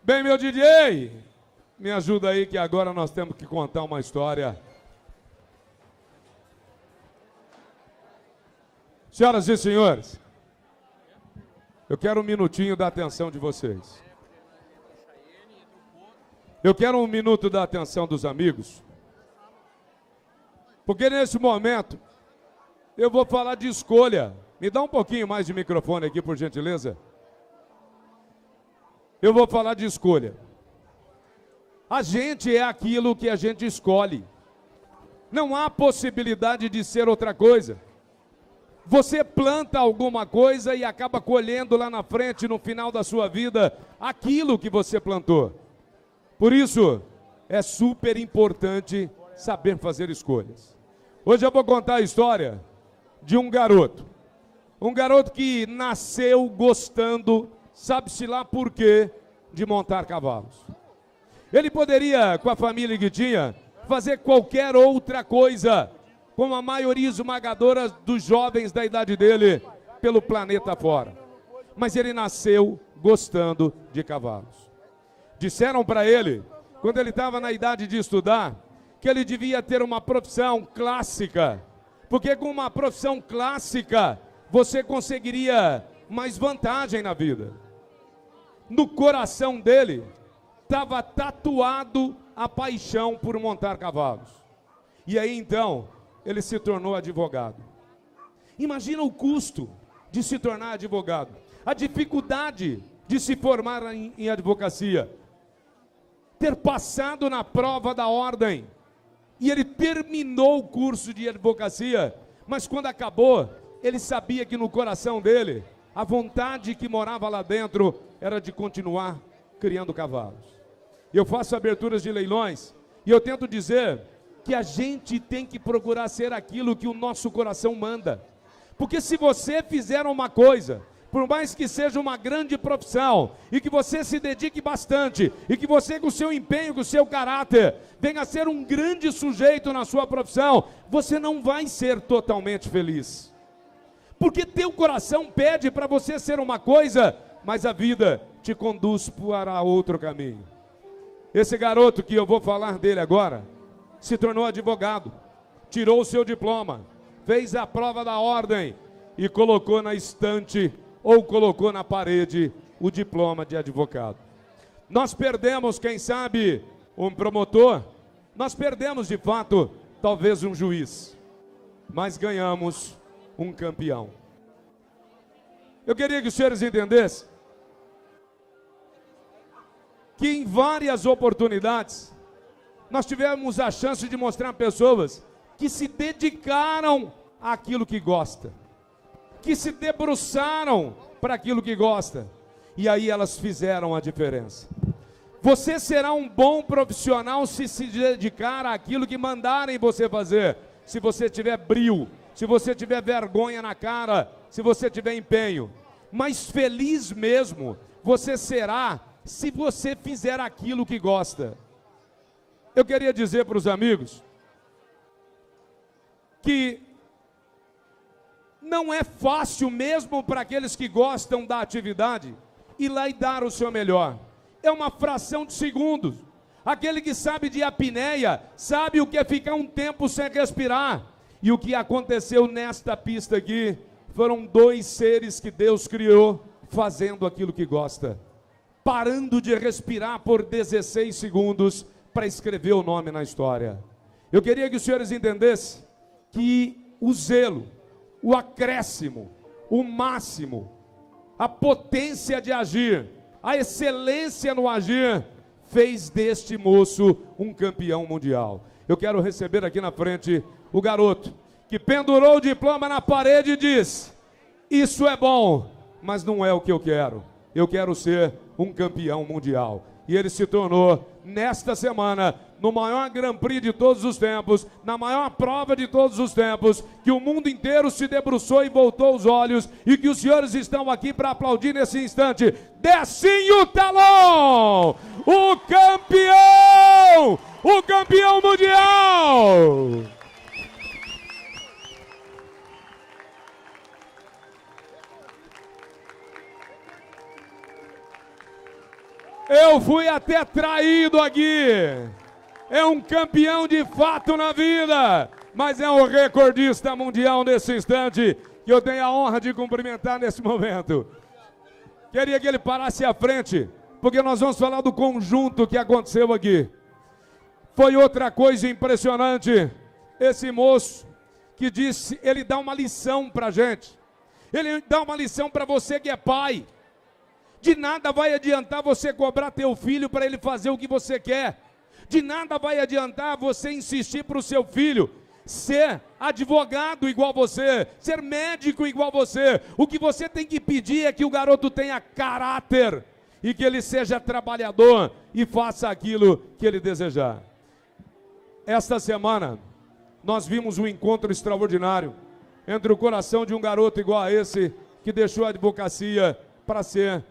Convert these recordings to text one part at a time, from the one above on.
Bem, meu DJ, me ajuda aí que agora nós temos que contar uma história. Senhoras e senhores, eu quero um minutinho da atenção de vocês. Eu quero um minuto da atenção dos amigos. Porque nesse momento, eu vou falar de escolha. Me dá um pouquinho mais de microfone aqui, por gentileza. Eu vou falar de escolha. A gente é aquilo que a gente escolhe. Não há possibilidade de ser outra coisa. Você planta alguma coisa e acaba colhendo lá na frente, no final da sua vida, aquilo que você plantou. Por isso, é super importante saber fazer escolhas. Hoje eu vou contar a história de um garoto. Um garoto que nasceu gostando, sabe-se lá por quê, de montar cavalos. Ele poderia, com a família que tinha, fazer qualquer outra coisa, como a maioria esmagadora dos jovens da idade dele, pelo planeta fora. Mas ele nasceu gostando de cavalos. Disseram para ele, quando ele estava na idade de estudar, que ele devia ter uma profissão clássica, porque com uma profissão clássica, você conseguiria mais vantagem na vida. No coração dele, estava tatuado a paixão por montar cavalos. E aí então, ele se tornou advogado. Imagina o custo de se tornar advogado, a dificuldade de se formar em advocacia, ter passado na prova da ordem, e ele terminou o curso de advocacia, mas quando acabou, ele sabia que no coração dele, a vontade que morava lá dentro era de continuar criando cavalos. Eu faço aberturas de leilões, e eu tento dizer que a gente tem que procurar ser aquilo que o nosso coração manda. Porque se você fizer uma coisa, por mais que seja uma grande profissão, e que você se dedique bastante, e que você com o seu empenho, com o seu caráter, venha a ser um grande sujeito na sua profissão, você não vai ser totalmente feliz. Porque teu coração pede para você ser uma coisa, mas a vida te conduz para outro caminho. Esse garoto que eu vou falar dele agora, se tornou advogado, tirou o seu diploma, fez a prova da ordem e colocou na estante ou colocou na parede o diploma de advogado. Nós perdemos, quem sabe, um promotor, nós perdemos de fato, talvez um juiz, mas ganhamos um campeão. Eu queria que os senhores entendessem que em várias oportunidades nós tivemos a chance de mostrar pessoas que se dedicaram àquilo que gosta, que se debruçaram para aquilo que gosta, e aí elas fizeram a diferença. Você será um bom profissional se dedicar àquilo que mandarem você fazer, se você tiver brio, se você tiver vergonha na cara, se você tiver empenho. Mas feliz mesmo você será se você fizer aquilo que gosta. Eu queria dizer para os amigos que não é fácil mesmo para aqueles que gostam da atividade ir lá e dar o seu melhor. É uma fração de segundos. Aquele que sabe de apneia sabe o que é ficar um tempo sem respirar. E o que aconteceu nesta pista aqui foram dois seres que Deus criou fazendo aquilo que gosta, parando de respirar por 16 segundos para escrever o nome na história. Eu queria que os senhores entendessem que o zelo, o acréscimo, o máximo, a potência de agir, a excelência no agir, fez deste moço um campeão mundial. Eu quero receber aqui na frente o garoto que pendurou o diploma na parede e diz: isso é bom, mas não é o que eu quero ser um campeão mundial. E ele se tornou, nesta semana, no maior Grand Prix de todos os tempos, na maior prova de todos os tempos, que o mundo inteiro se debruçou e voltou os olhos, e que os senhores estão aqui para aplaudir nesse instante. Decinho Talon, o campeão mundial! Eu fui até traído aqui. É um campeão de fato na vida, mas é um recordista mundial nesse instante, que eu tenho a honra de cumprimentar nesse momento. Queria que ele parasse à frente, porque nós vamos falar do conjunto que aconteceu aqui. Foi outra coisa impressionante. Esse moço que disse, ele dá uma lição pra gente. Ele dá uma lição para você que é pai. De nada vai adiantar você cobrar teu filho para ele fazer o que você quer. De nada vai adiantar você insistir para o seu filho ser advogado igual você, ser médico igual você. O que você tem que pedir é que o garoto tenha caráter e que ele seja trabalhador e faça aquilo que ele desejar. Esta semana, nós vimos um encontro extraordinário entre o coração de um garoto igual a esse, que deixou a advocacia para ser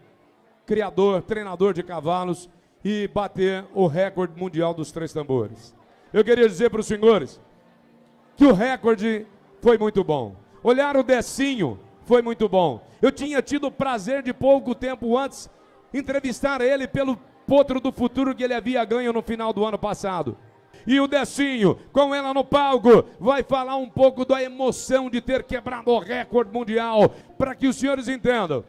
criador, treinador de cavalos e bater o recorde mundial dos 3 tambores. Eu queria dizer para os senhores que o recorde foi muito bom. Olhar o Decinho foi muito bom. Eu tinha tido o prazer de pouco tempo antes entrevistar ele pelo Potro do Futuro que ele havia ganho no final do ano passado. E o Decinho, com ela no palco, vai falar um pouco da emoção de ter quebrado o recorde mundial, para que os senhores entendam.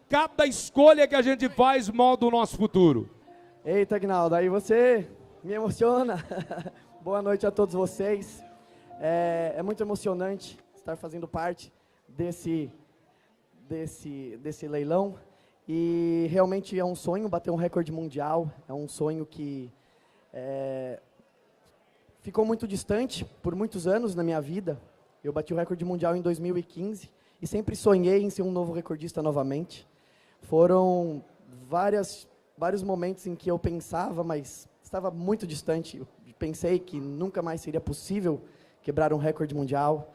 Cada escolha que a gente faz molda o nosso futuro. Eita, Aguinaldo, aí você me emociona. Boa noite a todos vocês. É muito emocionante estar fazendo parte desse leilão. E realmente é um sonho bater um recorde mundial. É um sonho que ficou muito distante por muitos anos na minha vida. Eu bati o recorde mundial em 2015 e sempre sonhei em ser um novo recordista novamente. Foram vários momentos em que eu pensava, mas estava muito distante. Eu pensei que nunca mais seria possível quebrar um recorde mundial.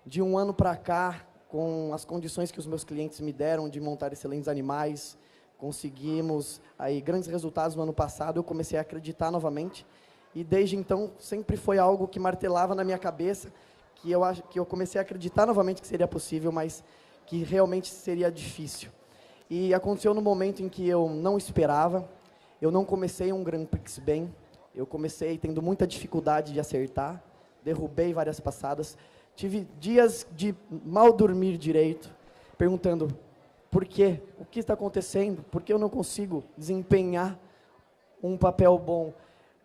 De um ano para cá, com as condições que os meus clientes me deram de montar excelentes animais, conseguimos aí grandes resultados no ano passado. Eu comecei a acreditar novamente e desde então sempre foi algo que martelava na minha cabeça, que eu comecei a acreditar novamente que seria possível, mas que realmente seria difícil. E aconteceu no momento em que eu não esperava. Eu não comecei um Grand Prix bem. Eu comecei tendo muita dificuldade de acertar. Derrubei várias passadas. Tive dias de mal dormir direito, perguntando por quê? O que está acontecendo? Por que eu não consigo desempenhar um papel bom?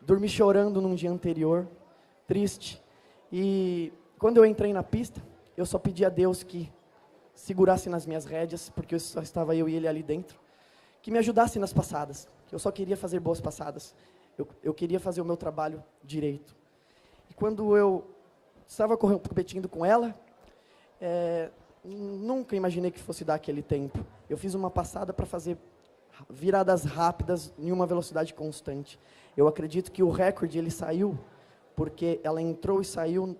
Dormi chorando num dia anterior, triste. E quando eu entrei na pista, eu só pedi a Deus que segurasse nas minhas rédeas, porque só estava eu e ele ali dentro, que me ajudasse nas passadas. Eu só queria fazer boas passadas. Eu queria fazer o meu trabalho direito. E quando eu estava competindo com ela, nunca imaginei que fosse dar aquele tempo. Eu fiz uma passada para fazer viradas rápidas em uma velocidade constante. Eu acredito que o recorde ele saiu porque ela entrou e saiu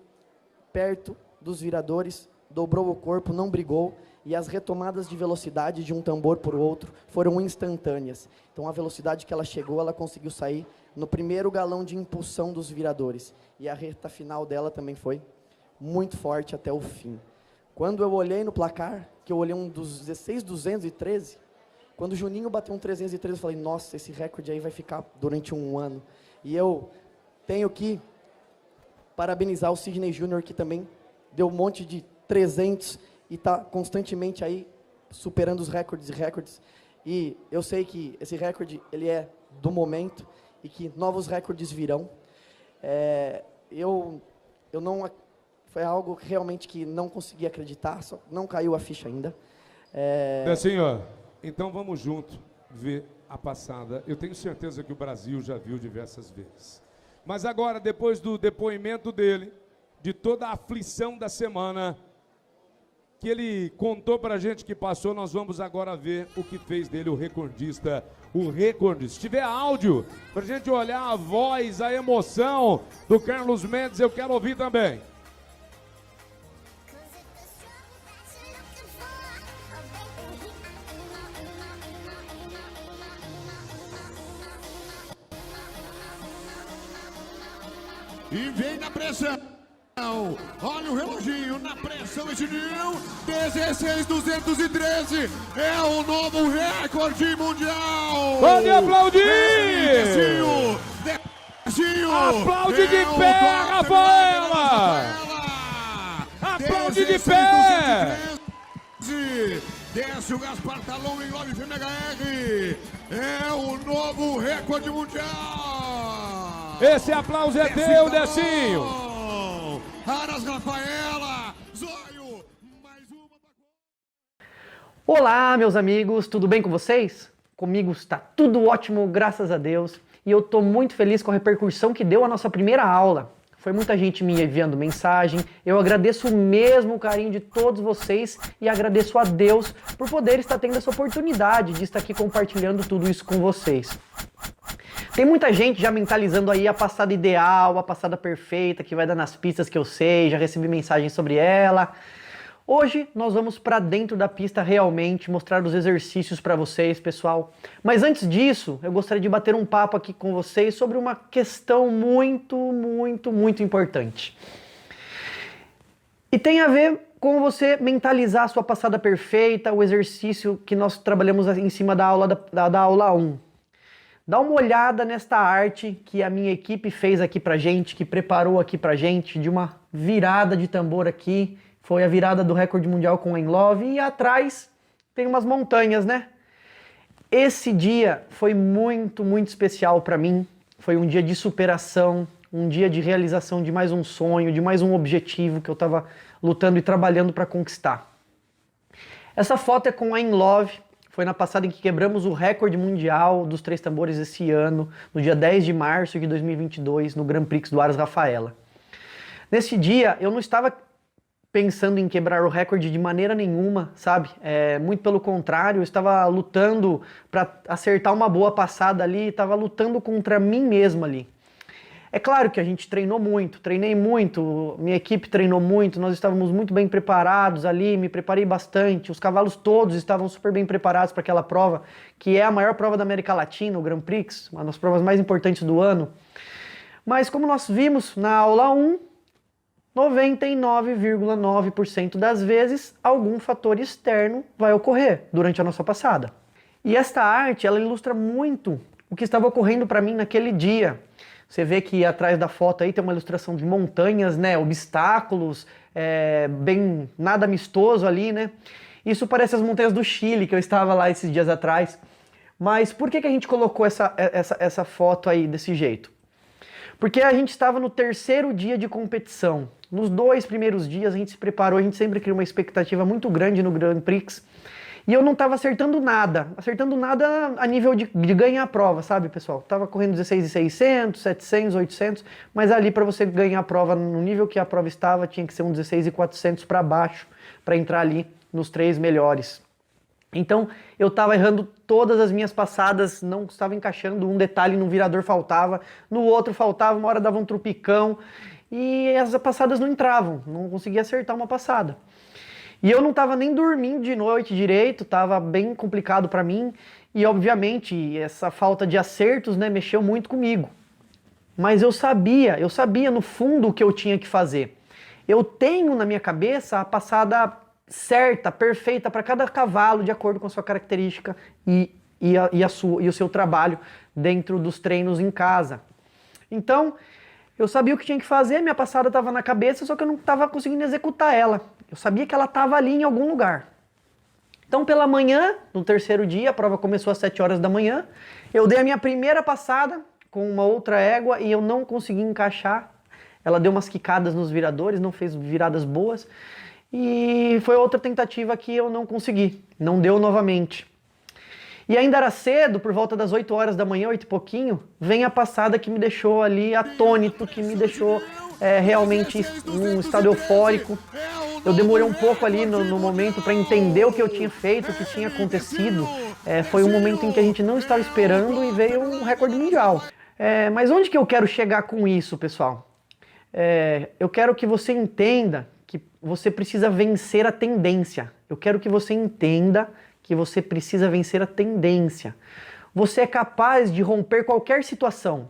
perto dos viradores, dobrou o corpo, não brigou, e as retomadas de velocidade de um tambor para o outro foram instantâneas. Então, a velocidade que ela chegou, ela conseguiu sair no primeiro galão de impulsão dos viradores. E a reta final dela também foi muito forte até o fim. Quando eu olhei no placar, que eu olhei um dos 16.213, quando o Juninho bateu um 313, eu falei, nossa, esse recorde aí vai ficar durante um ano. E eu tenho que parabenizar o Sidney Júnior, que também deu um monte de 300 e está constantemente aí superando os recordes e recordes. E eu sei que esse recorde ele é do momento e que novos recordes virão. Foi algo realmente que não consegui acreditar, só não caiu a ficha ainda. Senhor, então vamos junto ver a passada. Eu tenho certeza que o Brasil já viu diversas vezes. Mas agora, depois do depoimento dele, de toda a aflição da semana, que ele contou pra gente que passou, nós vamos agora ver o que fez dele o recordista. Se tiver áudio, pra gente olhar a voz, a emoção do Carlos Mendes, eu quero ouvir também. E vem na pressão. Mundial. Olha o reloginho na pressão, Ednil. 16.213 é o novo recorde mundial. Pode aplaudir! Decinho. Aplaude de pé, Rafaela! Aplaude de pé! Desce o Gaspar Talon em Love FMHR. É o novo recorde mundial. Esse aplauso é teu, Decinho. Aras Rafaela. Zóio. Mais uma. Olá, meus amigos, tudo bem com vocês? Comigo está tudo ótimo, graças a Deus. E eu estou muito feliz com a repercussão que deu a nossa primeira aula. Foi muita gente me enviando mensagem. Eu agradeço mesmo o carinho de todos vocês e agradeço a Deus por poder estar tendo essa oportunidade de estar aqui compartilhando tudo isso com vocês. Tem muita gente já mentalizando aí a passada ideal, a passada perfeita, que vai dar nas pistas que eu sei, já recebi mensagem sobre ela. Hoje nós vamos para dentro da pista realmente, mostrar os exercícios para vocês, pessoal. Mas antes disso, eu gostaria de bater um papo aqui com vocês sobre uma questão muito importante. E tem a ver com você mentalizar a sua passada perfeita, o exercício que nós trabalhamos em cima da aula 1. Dá uma olhada nesta arte que a minha equipe fez aqui pra gente, que preparou aqui pra gente, de uma virada de tambor aqui. Foi a virada do recorde mundial com o In Love e atrás tem umas montanhas, né? Esse dia foi muito especial para mim. Foi um dia de superação, um dia de realização de mais um sonho, de mais um objetivo que eu estava lutando e trabalhando para conquistar. Essa foto é com a In Love. Foi na passada em que quebramos o recorde mundial dos 3 tambores esse ano, no dia 10 de março de 2022, no Grand Prix do Aras Rafaela. Nesse dia, eu não estava pensando em quebrar o recorde de maneira nenhuma, sabe? Muito pelo contrário, eu estava lutando para acertar uma boa passada ali, estava lutando contra mim mesmo ali. É claro que a gente treinou muito, treinei muito, minha equipe treinou muito, nós estávamos muito bem preparados ali, me preparei bastante, os cavalos todos estavam super bem preparados para aquela prova, que é a maior prova da América Latina, o Grand Prix, uma das provas mais importantes do ano. Mas como nós vimos na aula 1, 99,9% das vezes, algum fator externo vai ocorrer durante a nossa passada. E esta arte, ela ilustra muito o que estava ocorrendo para mim naquele dia. Você vê que atrás da foto aí tem uma ilustração de montanhas, né, obstáculos, bem nada amistoso ali, né? Isso parece as montanhas do Chile, que eu estava lá esses dias atrás. Mas por que a gente colocou essa foto aí desse jeito? Porque a gente estava no 3º dia de competição. Nos 2 primeiros dias a gente se preparou, a gente sempre cria uma expectativa muito grande no Grand Prix. E eu não estava acertando nada a nível de ganhar a prova, sabe, pessoal? Tava correndo 16.600, 700, 800, mas ali para você ganhar a prova no nível que a prova estava, tinha que ser um 16.400 para baixo, para entrar ali nos 3 melhores. Então, eu estava errando todas as minhas passadas, não estava encaixando, um detalhe no virador faltava, no outro faltava, uma hora dava um trupicão, e as passadas não entravam, não conseguia acertar uma passada. E eu não estava nem dormindo de noite direito, estava bem complicado para mim, e obviamente essa falta de acertos, né, mexeu muito comigo. Mas eu sabia no fundo o que eu tinha que fazer. Eu tenho na minha cabeça a passada certa, perfeita para cada cavalo, de acordo com a sua característica e o seu trabalho dentro dos treinos em casa. Então, eu sabia o que tinha que fazer, minha passada estava na cabeça, só que eu não estava conseguindo executar ela. Eu sabia que ela estava ali em algum lugar. Então, pela manhã, no 3º dia, a prova começou às 7 horas da manhã, eu dei a minha primeira passada com uma outra égua e eu não consegui encaixar. Ela deu umas quicadas nos viradores, não fez viradas boas. E foi outra tentativa que eu não consegui, não deu novamente. E ainda era cedo, por volta das 8 horas da manhã, 8 e pouquinho, vem a passada que me deixou ali atônito, que me deixou realmente num estado eufórico. Eu demorei um pouco ali no momento para entender o que eu tinha feito, o que tinha acontecido. Foi um momento em que a gente não estava esperando e veio um recorde mundial. Mas onde que eu quero chegar com isso, pessoal? Eu quero que você entenda que você precisa vencer a tendência. Eu quero que você entenda que você precisa vencer a tendência. Você é capaz de romper qualquer situação.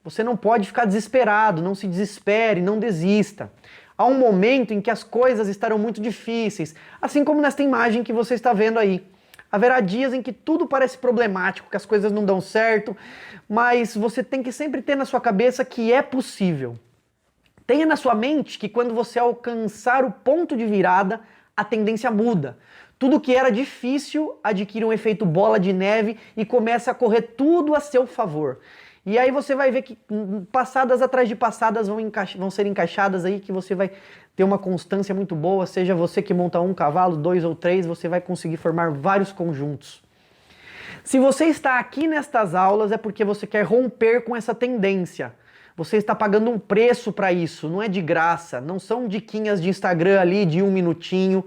Você não pode ficar desesperado, não se desespere, não desista. Há um momento em que as coisas estarão muito difíceis, assim como nesta imagem que você está vendo aí. Haverá dias em que tudo parece problemático, que as coisas não dão certo, mas você tem que sempre ter na sua cabeça que é possível. Tenha na sua mente que quando você alcançar o ponto de virada, a tendência muda. Tudo que era difícil adquire um efeito bola de neve e começa a correr tudo a seu favor. E aí você vai ver que passadas atrás de passadas vão ser encaixadas aí, que você vai ter uma constância muito boa, seja você que monta um cavalo, 2 ou 3, você vai conseguir formar vários conjuntos. Se você está aqui nestas aulas é porque você quer romper com essa tendência. Você está pagando um preço para isso, não é de graça, não são diquinhas de Instagram ali de 1 minutinho.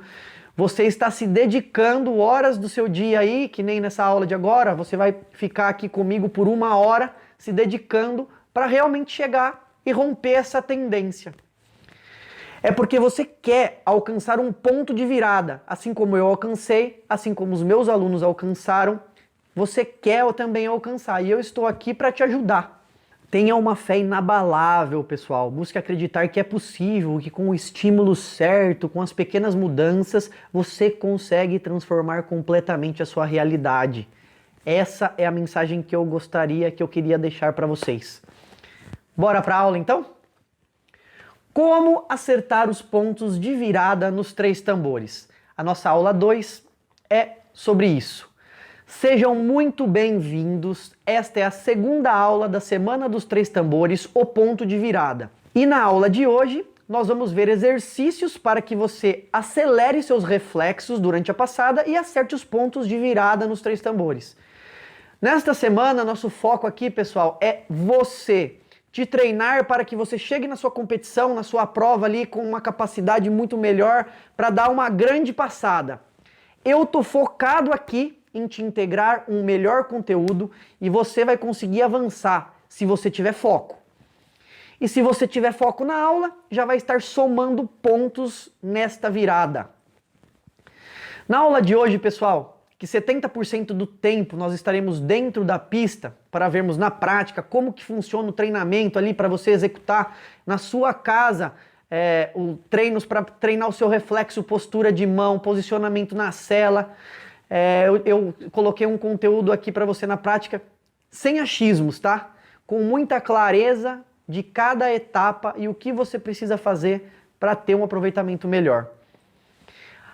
Você está se dedicando horas do seu dia aí, que nem nessa aula de agora, você vai ficar aqui comigo por 1 hora, se dedicando para realmente chegar e romper essa tendência. É porque você quer alcançar um ponto de virada, assim como eu alcancei, assim como os meus alunos alcançaram, você quer também alcançar, e eu estou aqui para te ajudar. Tenha uma fé inabalável, pessoal. Busque acreditar que é possível, que com o estímulo certo, com as pequenas mudanças, você consegue transformar completamente a sua realidade. Essa é a mensagem que eu queria deixar para vocês. Bora para a aula então? Como acertar os pontos de virada nos 3 tambores? A nossa aula 2 é sobre isso. Sejam muito bem-vindos. Esta é a segunda aula da Semana dos 3 Tambores, o ponto de virada. E na aula de hoje, nós vamos ver exercícios para que você acelere seus reflexos durante a passada e acerte os pontos de virada nos 3 tambores. Nesta semana, nosso foco aqui, pessoal, é você te treinar para que você chegue na sua competição, na sua prova ali com uma capacidade muito melhor para dar uma grande passada. Eu tô focado aqui em te integrar um melhor conteúdo e você vai conseguir avançar se você tiver foco. E se você tiver foco na aula, já vai estar somando pontos nesta virada. Na aula de hoje, pessoal, que 70% do tempo nós estaremos dentro da pista para vermos na prática como que funciona o treinamento ali para você executar na sua casa treinos para treinar o seu reflexo, postura de mão, posicionamento na sela. Eu coloquei um conteúdo aqui para você na prática sem achismos, tá? Com muita clareza de cada etapa e o que você precisa fazer para ter um aproveitamento melhor.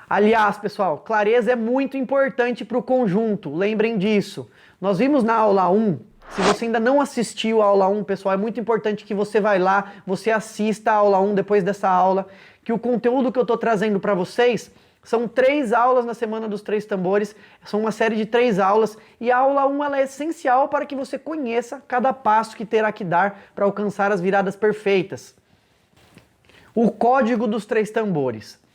Aliás, pessoal, clareza é muito importante para o conjunto, lembrem disso. Nós vimos na aula 1, se você ainda não assistiu a aula 1, pessoal, é muito importante que você vá lá, você assista a aula 1 depois dessa aula, que o conteúdo que eu estou trazendo para vocês são 3 aulas na Semana dos 3 Tambores, são uma série de 3 aulas, e a aula 1 ela é essencial para que você conheça cada passo que terá que dar para alcançar as viradas perfeitas. O código dos 3 tambores.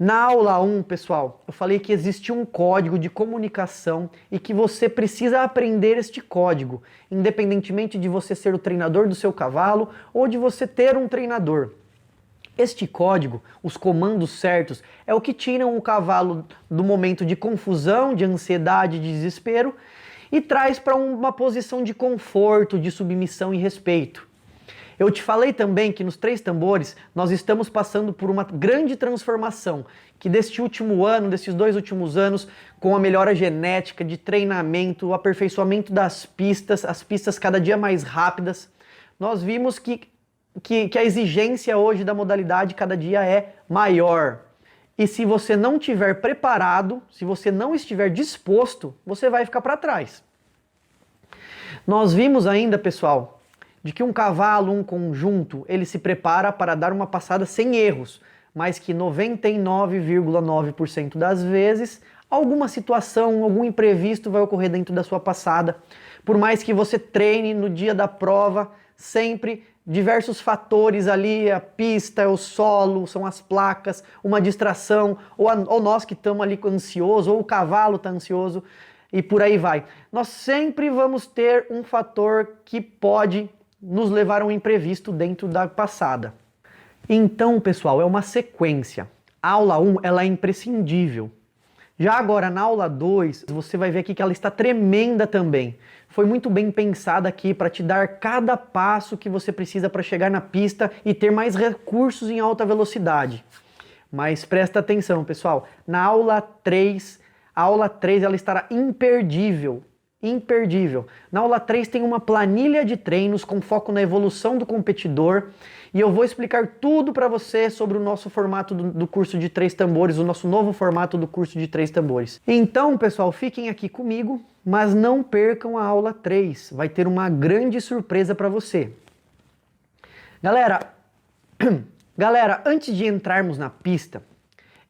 Na aula 1, pessoal, eu falei que existe um código de comunicação e que você precisa aprender este código, independentemente de você ser o treinador do seu cavalo ou de você ter um treinador. Este código, os comandos certos, é o que tiram o cavalo do momento de confusão, de ansiedade, de desespero e traz para uma posição de conforto, de submissão e respeito. Eu te falei também que nos 3 tambores nós estamos passando por uma grande transformação, que deste último ano, desses 2 últimos anos, com a melhora genética, de treinamento, o aperfeiçoamento das pistas, as pistas cada dia mais rápidas, nós vimos que a exigência hoje da modalidade cada dia é maior. E se você não estiver preparado, se você não estiver disposto, você vai ficar para trás. Nós vimos ainda, pessoal, de que um cavalo, um conjunto, ele se prepara para dar uma passada sem erros, mas que 99,9% das vezes alguma situação, algum imprevisto vai ocorrer dentro da sua passada. Por mais que você treine no dia da prova, sempre diversos fatores ali, a pista, o solo, são as placas, uma distração, ou nós que estamos ali ansiosos, ou o cavalo está ansioso, e por aí vai. Nós sempre vamos ter um fator que pode nos levar a um imprevisto dentro da passada. Então, pessoal, é uma sequência. A aula 1 ela é imprescindível. Já agora, na aula 2, você vai ver aqui que ela está tremenda também. Foi muito bem pensada aqui para te dar cada passo que você precisa para chegar na pista e ter mais recursos em alta velocidade. Mas presta atenção, pessoal, na aula 3, a aula 3 ela estará imperdível. Imperdível. Na aula 3 tem uma planilha de treinos com foco na evolução do competidor e eu vou explicar tudo para você sobre o nosso formato do curso de 3 tambores, o nosso novo formato do curso de 3 tambores. Então, pessoal, fiquem aqui comigo, mas não percam a aula 3. Vai ter uma grande surpresa para você. Galera, antes de entrarmos na pista,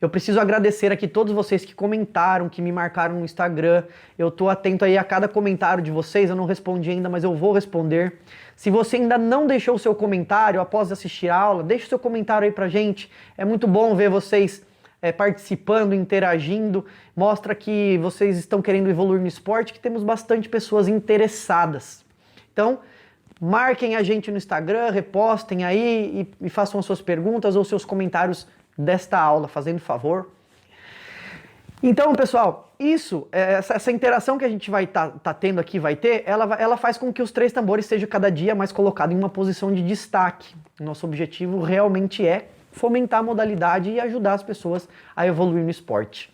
eu preciso agradecer aqui todos vocês que comentaram, que me marcaram no Instagram. Eu tô atento aí a cada comentário de vocês, eu não respondi ainda, mas eu vou responder. Se você ainda não deixou o seu comentário após assistir a aula, deixa o seu comentário aí pra gente. É muito bom ver vocês participando, interagindo. Mostra que vocês estão querendo evoluir no esporte, que temos bastante pessoas interessadas. Então, marquem a gente no Instagram, repostem aí e façam as suas perguntas ou seus comentários desta aula, fazendo favor. Então, pessoal, essa interação que a gente vai tá tendo aqui, ela faz com que os 3 tambores sejam cada dia mais colocados em uma posição de destaque. Nosso objetivo realmente é fomentar a modalidade e ajudar as pessoas a evoluir no esporte.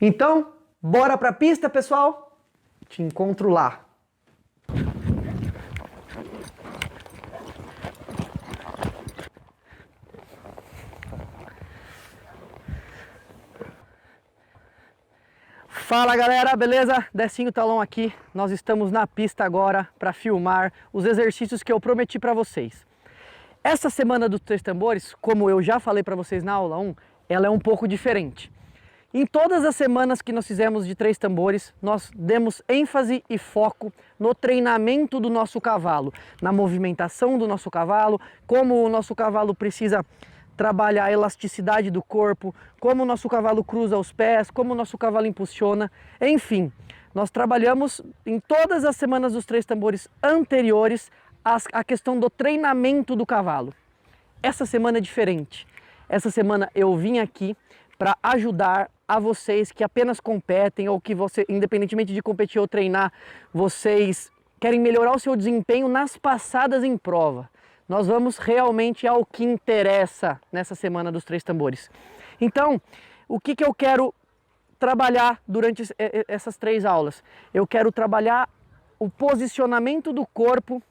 Então, bora pra pista, pessoal? Te encontro lá. Fala galera, beleza? Decinho Talão aqui. Nós estamos na pista agora para filmar os exercícios que eu prometi para vocês. Essa semana dos 3 tambores, como eu já falei para vocês na aula 1, ela é um pouco diferente. Em todas as semanas que nós fizemos de 3 tambores, nós demos ênfase e foco no treinamento do nosso cavalo, na movimentação do nosso cavalo, como o nosso cavalo precisa trabalhar a elasticidade do corpo, como o nosso cavalo cruza os pés, como o nosso cavalo impulsiona, enfim. Nós trabalhamos em todas as semanas dos 3 tambores anteriores a questão do treinamento do cavalo. Essa semana é diferente. Essa semana eu vim aqui para ajudar a vocês que apenas competem ou que você, independentemente de competir ou treinar, vocês querem melhorar o seu desempenho nas passadas em prova. Nós vamos realmente ao que interessa nessa semana dos 3 tambores. Então, o que eu quero trabalhar durante essas 3 aulas? Eu quero trabalhar o posicionamento do corpo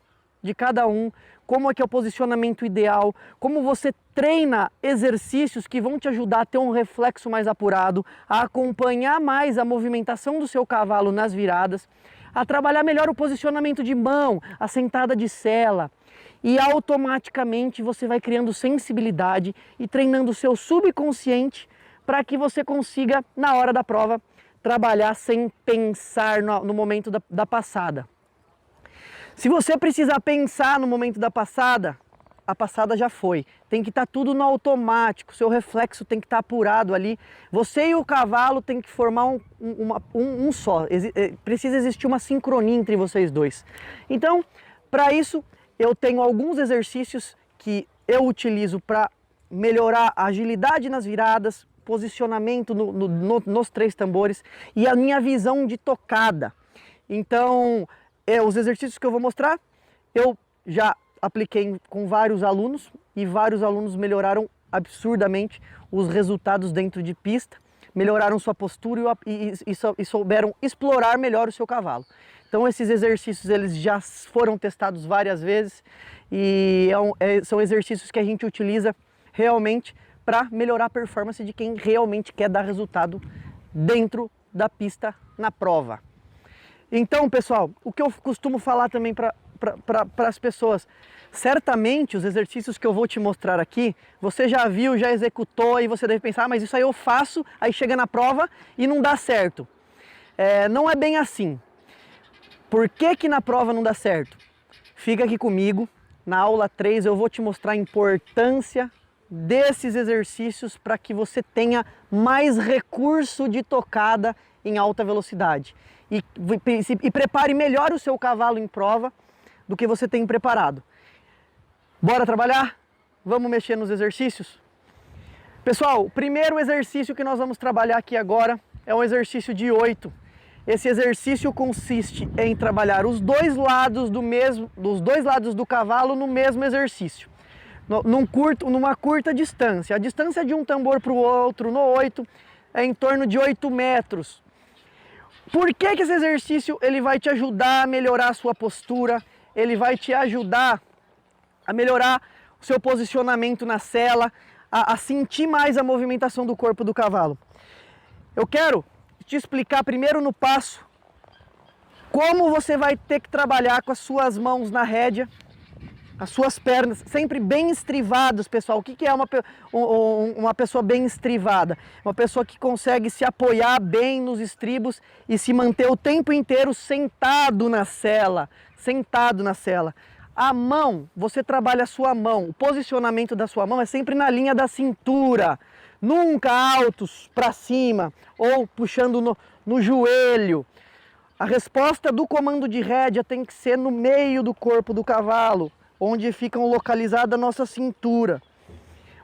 de cada um, como é que é o posicionamento ideal, como você treina exercícios que vão te ajudar a ter um reflexo mais apurado, a acompanhar mais a movimentação do seu cavalo nas viradas, a trabalhar melhor o posicionamento de mão, a sentada de sela. E automaticamente você vai criando sensibilidade e treinando o seu subconsciente para que você consiga, na hora da prova, trabalhar sem pensar no momento da passada. Se você precisar pensar no momento da passada, a passada já foi. Tem que estar tudo no automático, seu reflexo tem que estar apurado ali. Você e o cavalo tem que formar um só. Precisa existir uma sincronia entre vocês dois. Então, para isso, eu tenho alguns exercícios que eu utilizo para melhorar a agilidade nas viradas, posicionamento nos 3 tambores e a minha visão de tocada. Então, os exercícios que eu vou mostrar, eu já apliquei com vários alunos e vários alunos melhoraram absurdamente os resultados dentro de pista, melhoraram sua postura e souberam explorar melhor o seu cavalo. Então esses exercícios eles já foram testados várias vezes e são exercícios que a gente utiliza realmente para melhorar a performance de quem realmente quer dar resultado dentro da pista na prova. Então, pessoal, o que eu costumo falar também para as pessoas, certamente os exercícios que eu vou te mostrar aqui, você já viu, já executou e você deve pensar, mas isso aí eu faço, aí chega na prova e não dá certo. Não é bem assim. Por que na prova não dá certo? Fica aqui comigo, na aula 3 eu vou te mostrar a importância desses exercícios para que você tenha mais recurso de tocada em alta velocidade. E prepare melhor o seu cavalo em prova do que você tem preparado. Bora trabalhar? Vamos mexer nos exercícios? Pessoal, o primeiro exercício que nós vamos trabalhar aqui agora é um exercício de 8. Esse exercício consiste em trabalhar os dois lados do cavalo no mesmo exercício. Numa curta distância. A distância de um tambor para o outro no 8 é em torno de 8 metros. Por que esse exercício ele vai te ajudar a melhorar a sua postura? Ele vai te ajudar a melhorar o seu posicionamento na sela, a sentir mais a movimentação do corpo do cavalo. Eu quero te explicar primeiro no passo como você vai ter que trabalhar com as suas mãos na rédea, as suas pernas sempre bem estrivadas, pessoal. O que é uma pessoa bem estrivada? Uma pessoa que consegue se apoiar bem nos estribos e se manter o tempo inteiro sentado na sela. Sentado na sela. A mão, você trabalha a sua mão. O posicionamento da sua mão é sempre na linha da cintura. Nunca altos para cima ou puxando no joelho. A resposta do comando de rédea tem que ser no meio do corpo do cavalo, onde fica localizada a nossa cintura.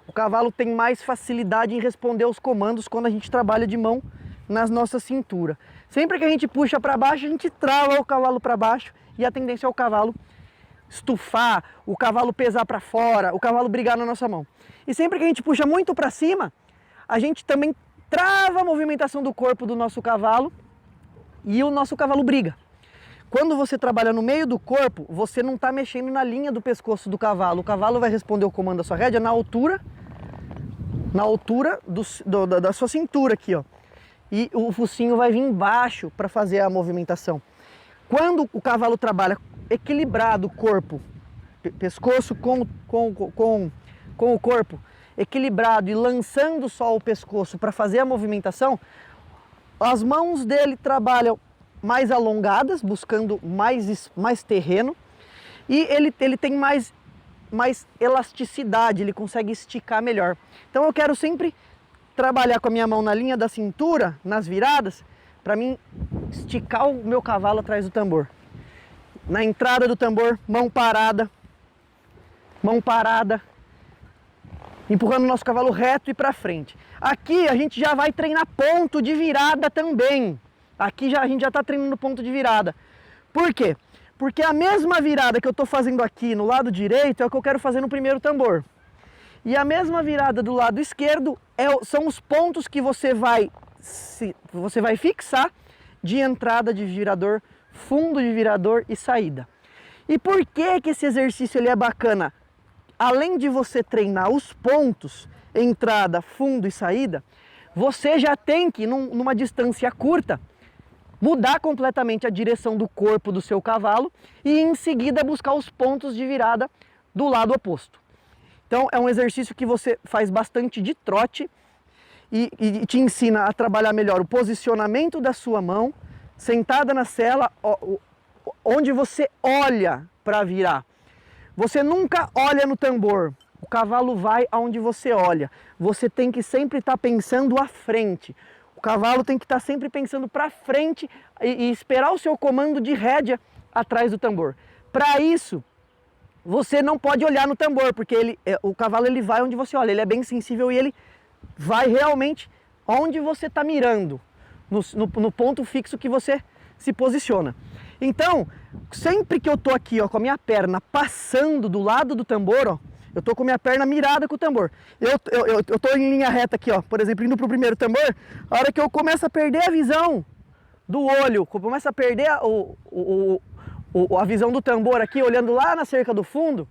O cavalo tem mais facilidade em responder aos comandos quando a gente trabalha de mão na nossa cintura. Sempre que a gente puxa para baixo, a gente trava o cavalo para baixo e a tendência é o cavalo estufar, o cavalo pesar para fora, o cavalo brigar na nossa mão. E sempre que a gente puxa muito para cima, a gente também trava a movimentação do corpo do nosso cavalo e o nosso cavalo briga. Quando você trabalha no meio do corpo, você não está mexendo na linha do pescoço do cavalo. O cavalo vai responder o comando da sua rédea na altura da sua cintura aqui, ó. E o focinho vai vir embaixo para fazer a movimentação. Quando o cavalo trabalha equilibrado o corpo, pescoço com o corpo, equilibrado e lançando só o pescoço para fazer a movimentação, as mãos dele trabalham mais alongadas, buscando mais terreno, e ele tem mais elasticidade, ele consegue esticar melhor. Então eu quero sempre trabalhar com a minha mão na linha da cintura, nas viradas, para mim esticar o meu cavalo atrás do tambor. Na entrada do tambor, mão parada, empurrando o nosso cavalo reto e para frente. Aqui a gente já vai treinar ponto de virada também. Aqui a gente já está treinando ponto de virada. Por quê? Porque a mesma virada que eu estou fazendo aqui no lado direito é o que eu quero fazer no primeiro tambor. E a mesma virada do lado esquerdo são os pontos que você vai fixar de entrada de virador, fundo de virador e saída. E por que esse exercício ele é bacana? Além de você treinar os pontos, entrada, fundo e saída, você já tem que, numa distância curta, mudar completamente a direção do corpo do seu cavalo e em seguida buscar os pontos de virada do lado oposto. Então é um exercício que você faz bastante de trote e te ensina a trabalhar melhor o posicionamento da sua mão, sentada na sela, onde você olha para virar. Você nunca olha no tambor, o cavalo vai aonde você olha. Você tem que sempre estar pensando à frente. O cavalo tem que estar sempre pensando para frente e esperar o seu comando de rédea atrás do tambor. Para isso, você não pode olhar no tambor, porque o cavalo ele vai onde você olha. Ele é bem sensível e ele vai realmente onde você está mirando, no ponto fixo que você se posiciona. Então, sempre que eu estou aqui ó, com a minha perna passando do lado do tambor, ó, eu estou com a minha perna mirada com o tambor. Eu estou em linha reta aqui, ó, por exemplo, indo para o primeiro tambor. A hora que eu começo a perder a visão do olho, começo a perder a visão do tambor aqui, olhando lá na cerca do fundo,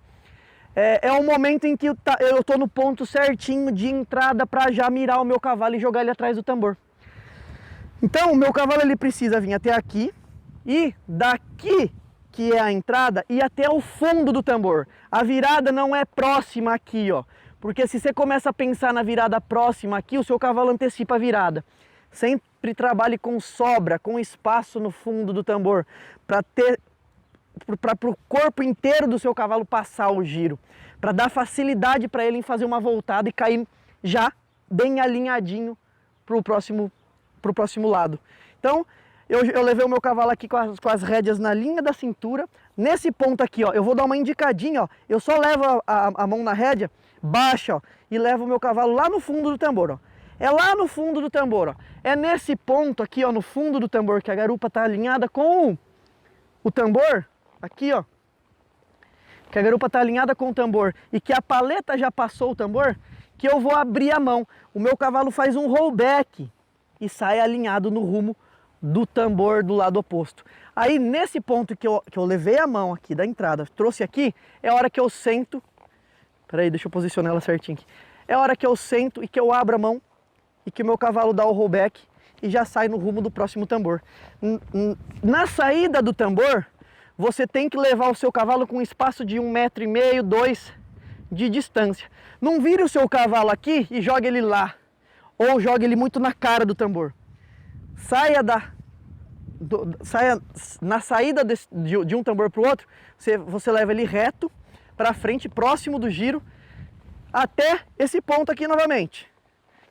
é o momento em que eu estou no ponto certinho de entrada para já mirar o meu cavalo e jogar ele atrás do tambor. Então, o meu cavalo ele precisa vir até aqui e daqui, que é a entrada, e até o fundo do tambor. A virada não é próxima aqui, ó, porque se você começa a pensar na virada próxima aqui, o seu cavalo antecipa a virada. Sempre trabalhe com sobra, com espaço no fundo do tambor, para o corpo inteiro do seu cavalo passar o giro, para dar facilidade para ele em fazer uma voltada e cair já bem alinhadinho para o próximo lado. Então, eu levei o meu cavalo aqui com as rédeas na linha da cintura. Nesse ponto aqui, ó, eu vou dar uma indicadinha, ó. Eu só levo a mão na rédea, baixa, ó, e levo o meu cavalo lá no fundo do tambor, ó. É lá no fundo do tambor, ó. É nesse ponto aqui, ó, no fundo do tambor, que a garupa está alinhada com o tambor, aqui, ó. Que a garupa está alinhada com o tambor e que a paleta já passou o tambor, que eu vou abrir a mão. O meu cavalo faz um rollback e sai alinhado no rumo do tambor do lado oposto. Aí nesse ponto que eu levei a mão aqui da entrada, trouxe aqui, é a hora que eu sento. Peraí, deixa eu posicionar ela certinho aqui. É a hora que eu sento e que eu abro a mão e que o meu cavalo dá o rollback e já sai no rumo do próximo tambor. Na saída do tambor, você tem que levar o seu cavalo com um espaço de 1,5 m, 2 de distância. Não vire o seu cavalo aqui e jogue ele lá, ou jogue ele muito na cara do tambor. Saia na saída de um tambor para o outro, você leva ele reto para frente, próximo do giro, até esse ponto aqui novamente,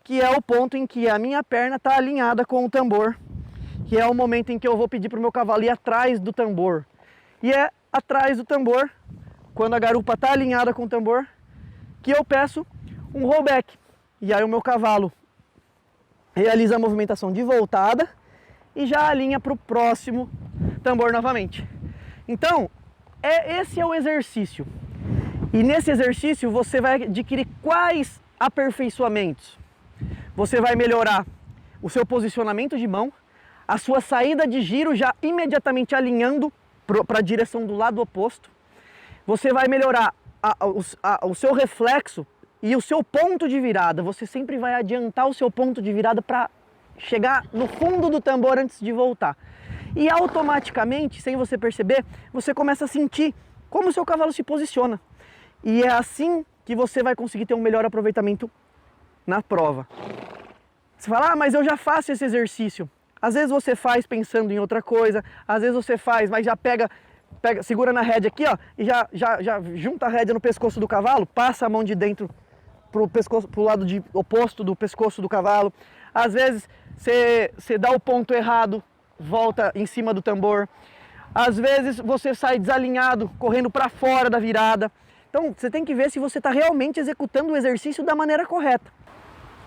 que é o ponto em que a minha perna está alinhada com o tambor, que é o momento em que eu vou pedir para o meu cavalo ir atrás do tambor. E é atrás do tambor, quando a garupa está alinhada com o tambor, que eu peço um rollback. E aí o meu cavalo realiza a movimentação de voltada e já alinha para o próximo tambor novamente. Então, esse é o exercício. E nesse exercício você vai adquirir quais aperfeiçoamentos? Você vai melhorar o seu posicionamento de mão, a sua saída de giro já imediatamente alinhando para a direção do lado oposto. Você vai melhorar o seu reflexo e o seu ponto de virada. Você sempre vai adiantar o seu ponto de virada para chegar no fundo do tambor antes de voltar. E automaticamente, sem você perceber, você começa a sentir como o seu cavalo se posiciona. E é assim que você vai conseguir ter um melhor aproveitamento na prova. Você fala, ah, mas eu já faço esse exercício. Às vezes você faz pensando em outra coisa, às vezes você faz, mas já segura na rédea aqui, ó, e já junta a rédea no pescoço do cavalo, passa a mão de dentro pro lado oposto do pescoço do cavalo. Às vezes você dá o ponto errado, volta em cima do tambor. Às vezes você sai desalinhado, correndo para fora da virada. Então você tem que ver se você está realmente executando o exercício da maneira correta.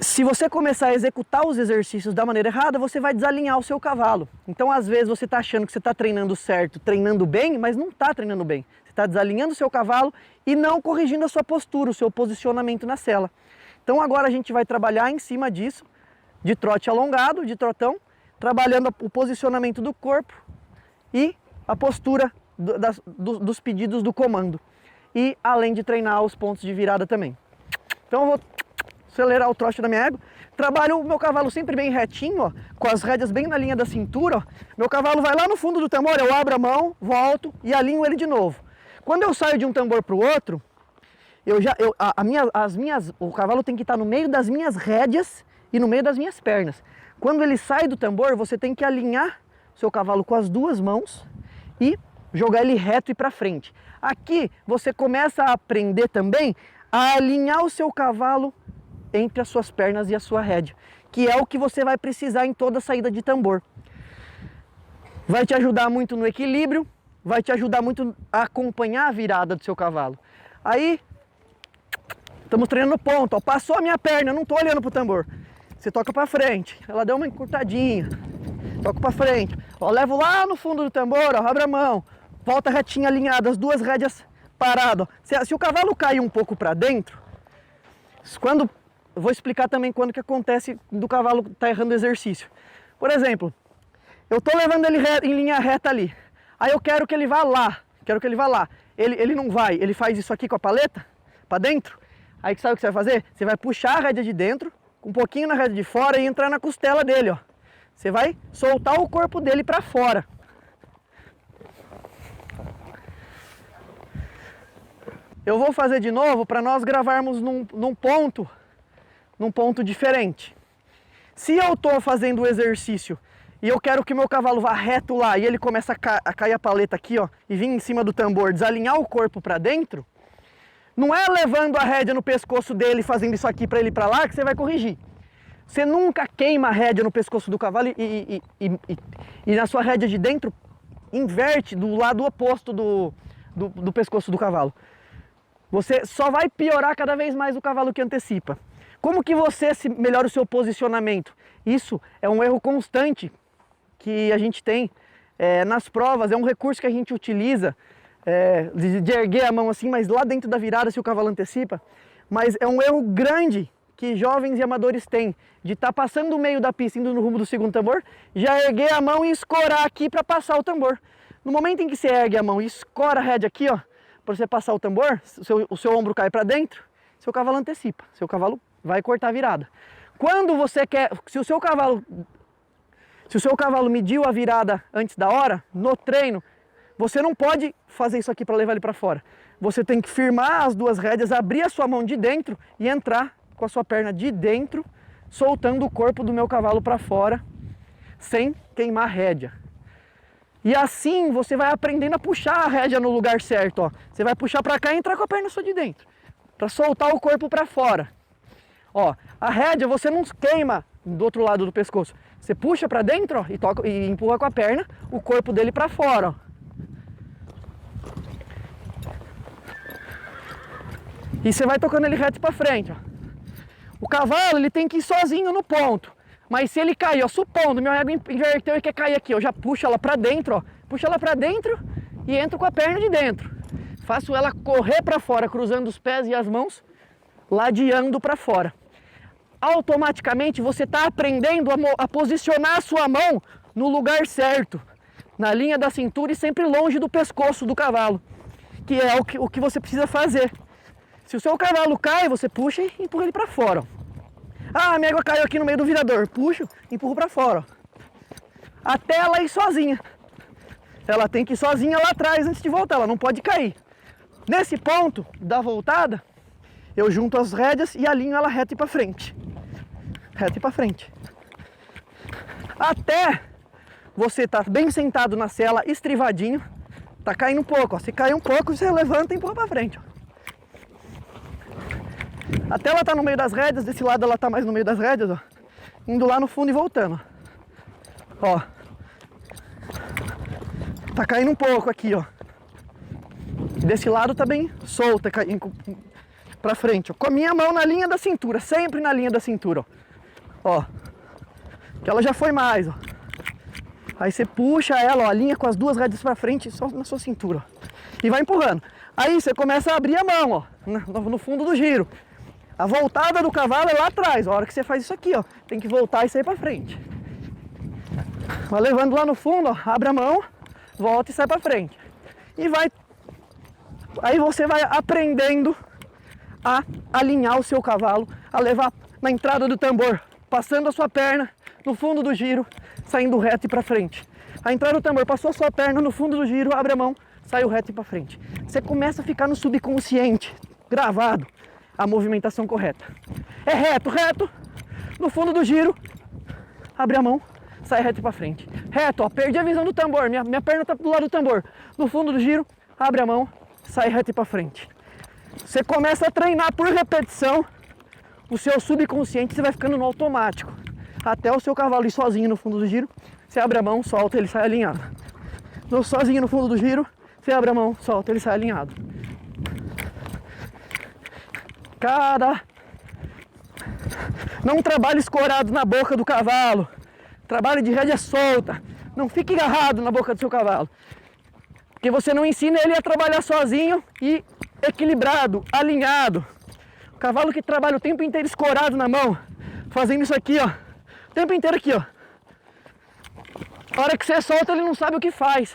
Se você começar a executar os exercícios da maneira errada, você vai desalinhar o seu cavalo. Então, às vezes, você está achando que você está treinando certo, treinando bem, mas não está treinando bem. Você está desalinhando o seu cavalo e não corrigindo a sua postura, o seu posicionamento na sela. Então, agora a gente vai trabalhar em cima disso, de trote alongado, de trotão, trabalhando o posicionamento do corpo e a postura dos pedidos do comando. E, além de treinar os pontos de virada também. Então, eu vou acelerar o trote da minha égua, trabalho o meu cavalo sempre bem retinho, ó, com as rédeas bem na linha da cintura, ó. Meu cavalo vai lá no fundo do tambor, eu abro a mão, volto e alinho ele de novo. Quando eu saio de um tambor para o outro, o cavalo tem que estar no meio das minhas rédeas e no meio das minhas pernas. Quando ele sai do tambor, você tem que alinhar o seu cavalo com as duas mãos e jogar ele reto e para frente. Aqui você começa a aprender também a alinhar o seu cavalo entre as suas pernas e a sua rédea, que é o que você vai precisar em toda saída de tambor. Vai te ajudar muito no equilíbrio, vai te ajudar muito a acompanhar a virada do seu cavalo. Aí, estamos treinando ponto, ó, passou a minha perna, eu não estou olhando para o tambor. Você toca para frente, ela deu uma encurtadinha, toca para frente. Ó, levo lá no fundo do tambor, ó, abre a mão, volta retinha alinhada, as duas rédeas paradas. Se o cavalo cair um pouco para dentro, eu vou explicar também quando que acontece do cavalo estar errando o exercício. Por exemplo, eu estou levando ele em linha reta ali. Aí eu quero que ele vá lá. Ele não vai, ele faz isso aqui com a paleta, para dentro. Aí sabe o que você vai fazer? Você vai puxar a rédea de dentro, um pouquinho na rédea de fora e entrar na costela dele, ó. Você vai soltar o corpo dele para fora. Eu vou fazer de novo para nós gravarmos num ponto diferente. Se eu estou fazendo o exercício e eu quero que meu cavalo vá reto lá e ele começa a cair a paleta aqui, ó, e vir em cima do tambor, desalinhar o corpo para dentro, não é levando a rédea no pescoço dele, fazendo isso aqui para ele ir para lá, que você vai corrigir. Você nunca queima a rédea no pescoço do cavalo e na sua rédea de dentro inverte do lado oposto do pescoço do cavalo. Você só vai piorar cada vez mais o cavalo que antecipa. Como que você melhora o seu posicionamento? Isso é um erro constante que a gente tem nas provas, é um recurso que a gente utiliza de erguer a mão assim, mas lá dentro da virada se o cavalo antecipa. Mas é um erro grande que jovens e amadores têm, de estar passando o meio da pista, indo no rumo do segundo tambor, já erguer a mão e escorar aqui para passar o tambor. No momento em que você ergue a mão e escora a rédea aqui, ó, para você passar o tambor, o seu ombro cai para dentro, seu cavalo antecipa, seu cavalo vai cortar a virada. Quando você quer, se o seu cavalo mediu a virada antes da hora, no treino, você não pode fazer isso aqui para levar ele para fora. Você tem que firmar as duas rédeas, abrir a sua mão de dentro e entrar com a sua perna de dentro, soltando o corpo do meu cavalo para fora, sem queimar a rédea. E assim você vai aprendendo a puxar a rédea no lugar certo, ó. Você vai puxar para cá e entrar com a perna só de dentro, para soltar o corpo para fora. Ó, a rédea você não queima do outro lado do pescoço. Você puxa para dentro, ó, e empurra com a perna o corpo dele para fora, ó. E você vai tocando ele reto para frente, ó. O cavalo ele tem que ir sozinho no ponto. Mas se ele cair, ó, supondo, meu ego inverteu e quer cair aqui, eu já puxo ela para dentro, ó. Puxo ela para dentro e entro com a perna de dentro. Faço ela correr para fora, cruzando os pés e as mãos, ladeando para fora. Automaticamente você está aprendendo a posicionar a sua mão no lugar certo, na linha da cintura e sempre longe do pescoço do cavalo, que é o que você precisa fazer. Se o seu cavalo cai, você puxa e empurra ele para fora. Ah, a minha égua caiu aqui no meio do virador. Puxo e empurro para fora. Até ela ir sozinha. Ela tem que ir sozinha lá atrás antes de voltar, ela não pode cair. Nesse ponto da voltada, eu junto as rédeas e alinho ela reta e para frente. Reta e para frente. Até você estar bem sentado na sela, estrivadinho. Tá caindo um pouco, ó. Se cair um pouco, você levanta e empurra para frente, ó. Até ela tá no meio das rédeas, desse lado ela tá mais no meio das rédeas, ó. Indo lá no fundo e voltando. Ó. Tá caindo um pouco aqui, ó. Desse lado tá bem solta, caindo pra frente, ó. Com a minha mão na linha da cintura, sempre na linha da cintura, ó. Ó. Que ela já foi mais, ó. Aí você puxa ela, ó, alinha com as duas rédeas pra frente, só na sua cintura, ó. E vai empurrando. Aí você começa a abrir a mão, ó, no fundo do giro. A voltada do cavalo é lá atrás. A hora que você faz isso aqui, ó, tem que voltar e sair pra frente. Vai levando lá no fundo, ó, abre a mão, volta e sai pra frente. E vai... Aí você vai aprendendo a alinhar o seu cavalo, a levar na entrada do tambor, passando a sua perna no fundo do giro, saindo reto e pra frente. A entrada do tambor, passou a sua perna no fundo do giro, abre a mão, saiu reto e pra frente. Você começa a ficar no subconsciente, gravado, a movimentação correta. É reto, reto, no fundo do giro, abre a mão, sai reto e pra frente. Reto, ó, perdi a visão do tambor, minha perna tá do lado do tambor. No fundo do giro, abre a mão, sai reto e pra frente. Você começa a treinar por repetição, o seu subconsciente você vai ficando no automático. Até o seu cavalo ir sozinho no fundo do giro, você abre a mão, solta, ele sai alinhado. Sozinho no fundo do giro, você abre a mão, solta, ele sai alinhado. Cara, não trabalhe escorado na boca do cavalo. Trabalhe de rédea solta. Não fique agarrado na boca do seu cavalo. Porque você não ensina ele a trabalhar sozinho e equilibrado, alinhado. O cavalo que trabalha o tempo inteiro escorado na mão, fazendo isso aqui, ó. O tempo inteiro aqui, ó. A hora que você solta, ele não sabe o que faz.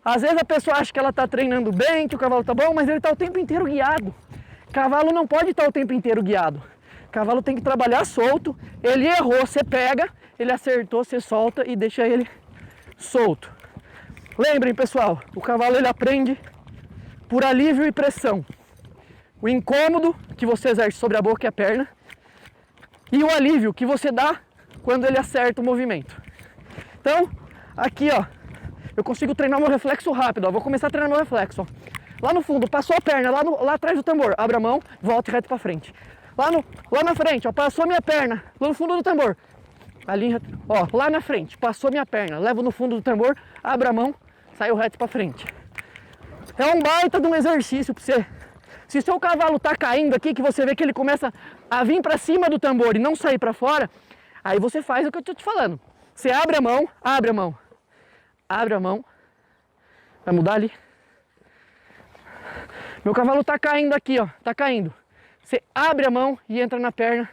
Às vezes a pessoa acha que ela está treinando bem, que o cavalo tá bom, mas ele está o tempo inteiro guiado. Cavalo não pode estar o tempo inteiro guiado. Cavalo tem que trabalhar solto. Ele errou, você pega, ele acertou, você solta e deixa ele solto. Lembrem, pessoal, o cavalo ele aprende por alívio e pressão. O incômodo que você exerce sobre a boca e a perna e o alívio que você dá quando ele acerta o movimento. Então, aqui, ó, eu consigo treinar meu reflexo rápido, ó. Vou começar a treinar meu reflexo, ó. Lá no fundo, passou a perna, lá atrás do tambor, abre a mão, volta e reto pra frente. Lá na frente, ó, passou a minha perna, lá no fundo do tambor. Ali, ó, lá na frente, passou a minha perna, levo no fundo do tambor, abre a mão, saiu reto pra frente. É um baita de um exercício pra você Se seu cavalo está caindo aqui, que você vê que ele começa a vir para cima do tambor e não sair para fora, aí você faz o que eu estou te falando. Você abre a mão, abre a mão, abre a mão. Vai mudar ali. Meu cavalo está caindo aqui, ó, está caindo. Você abre a mão e entra na perna,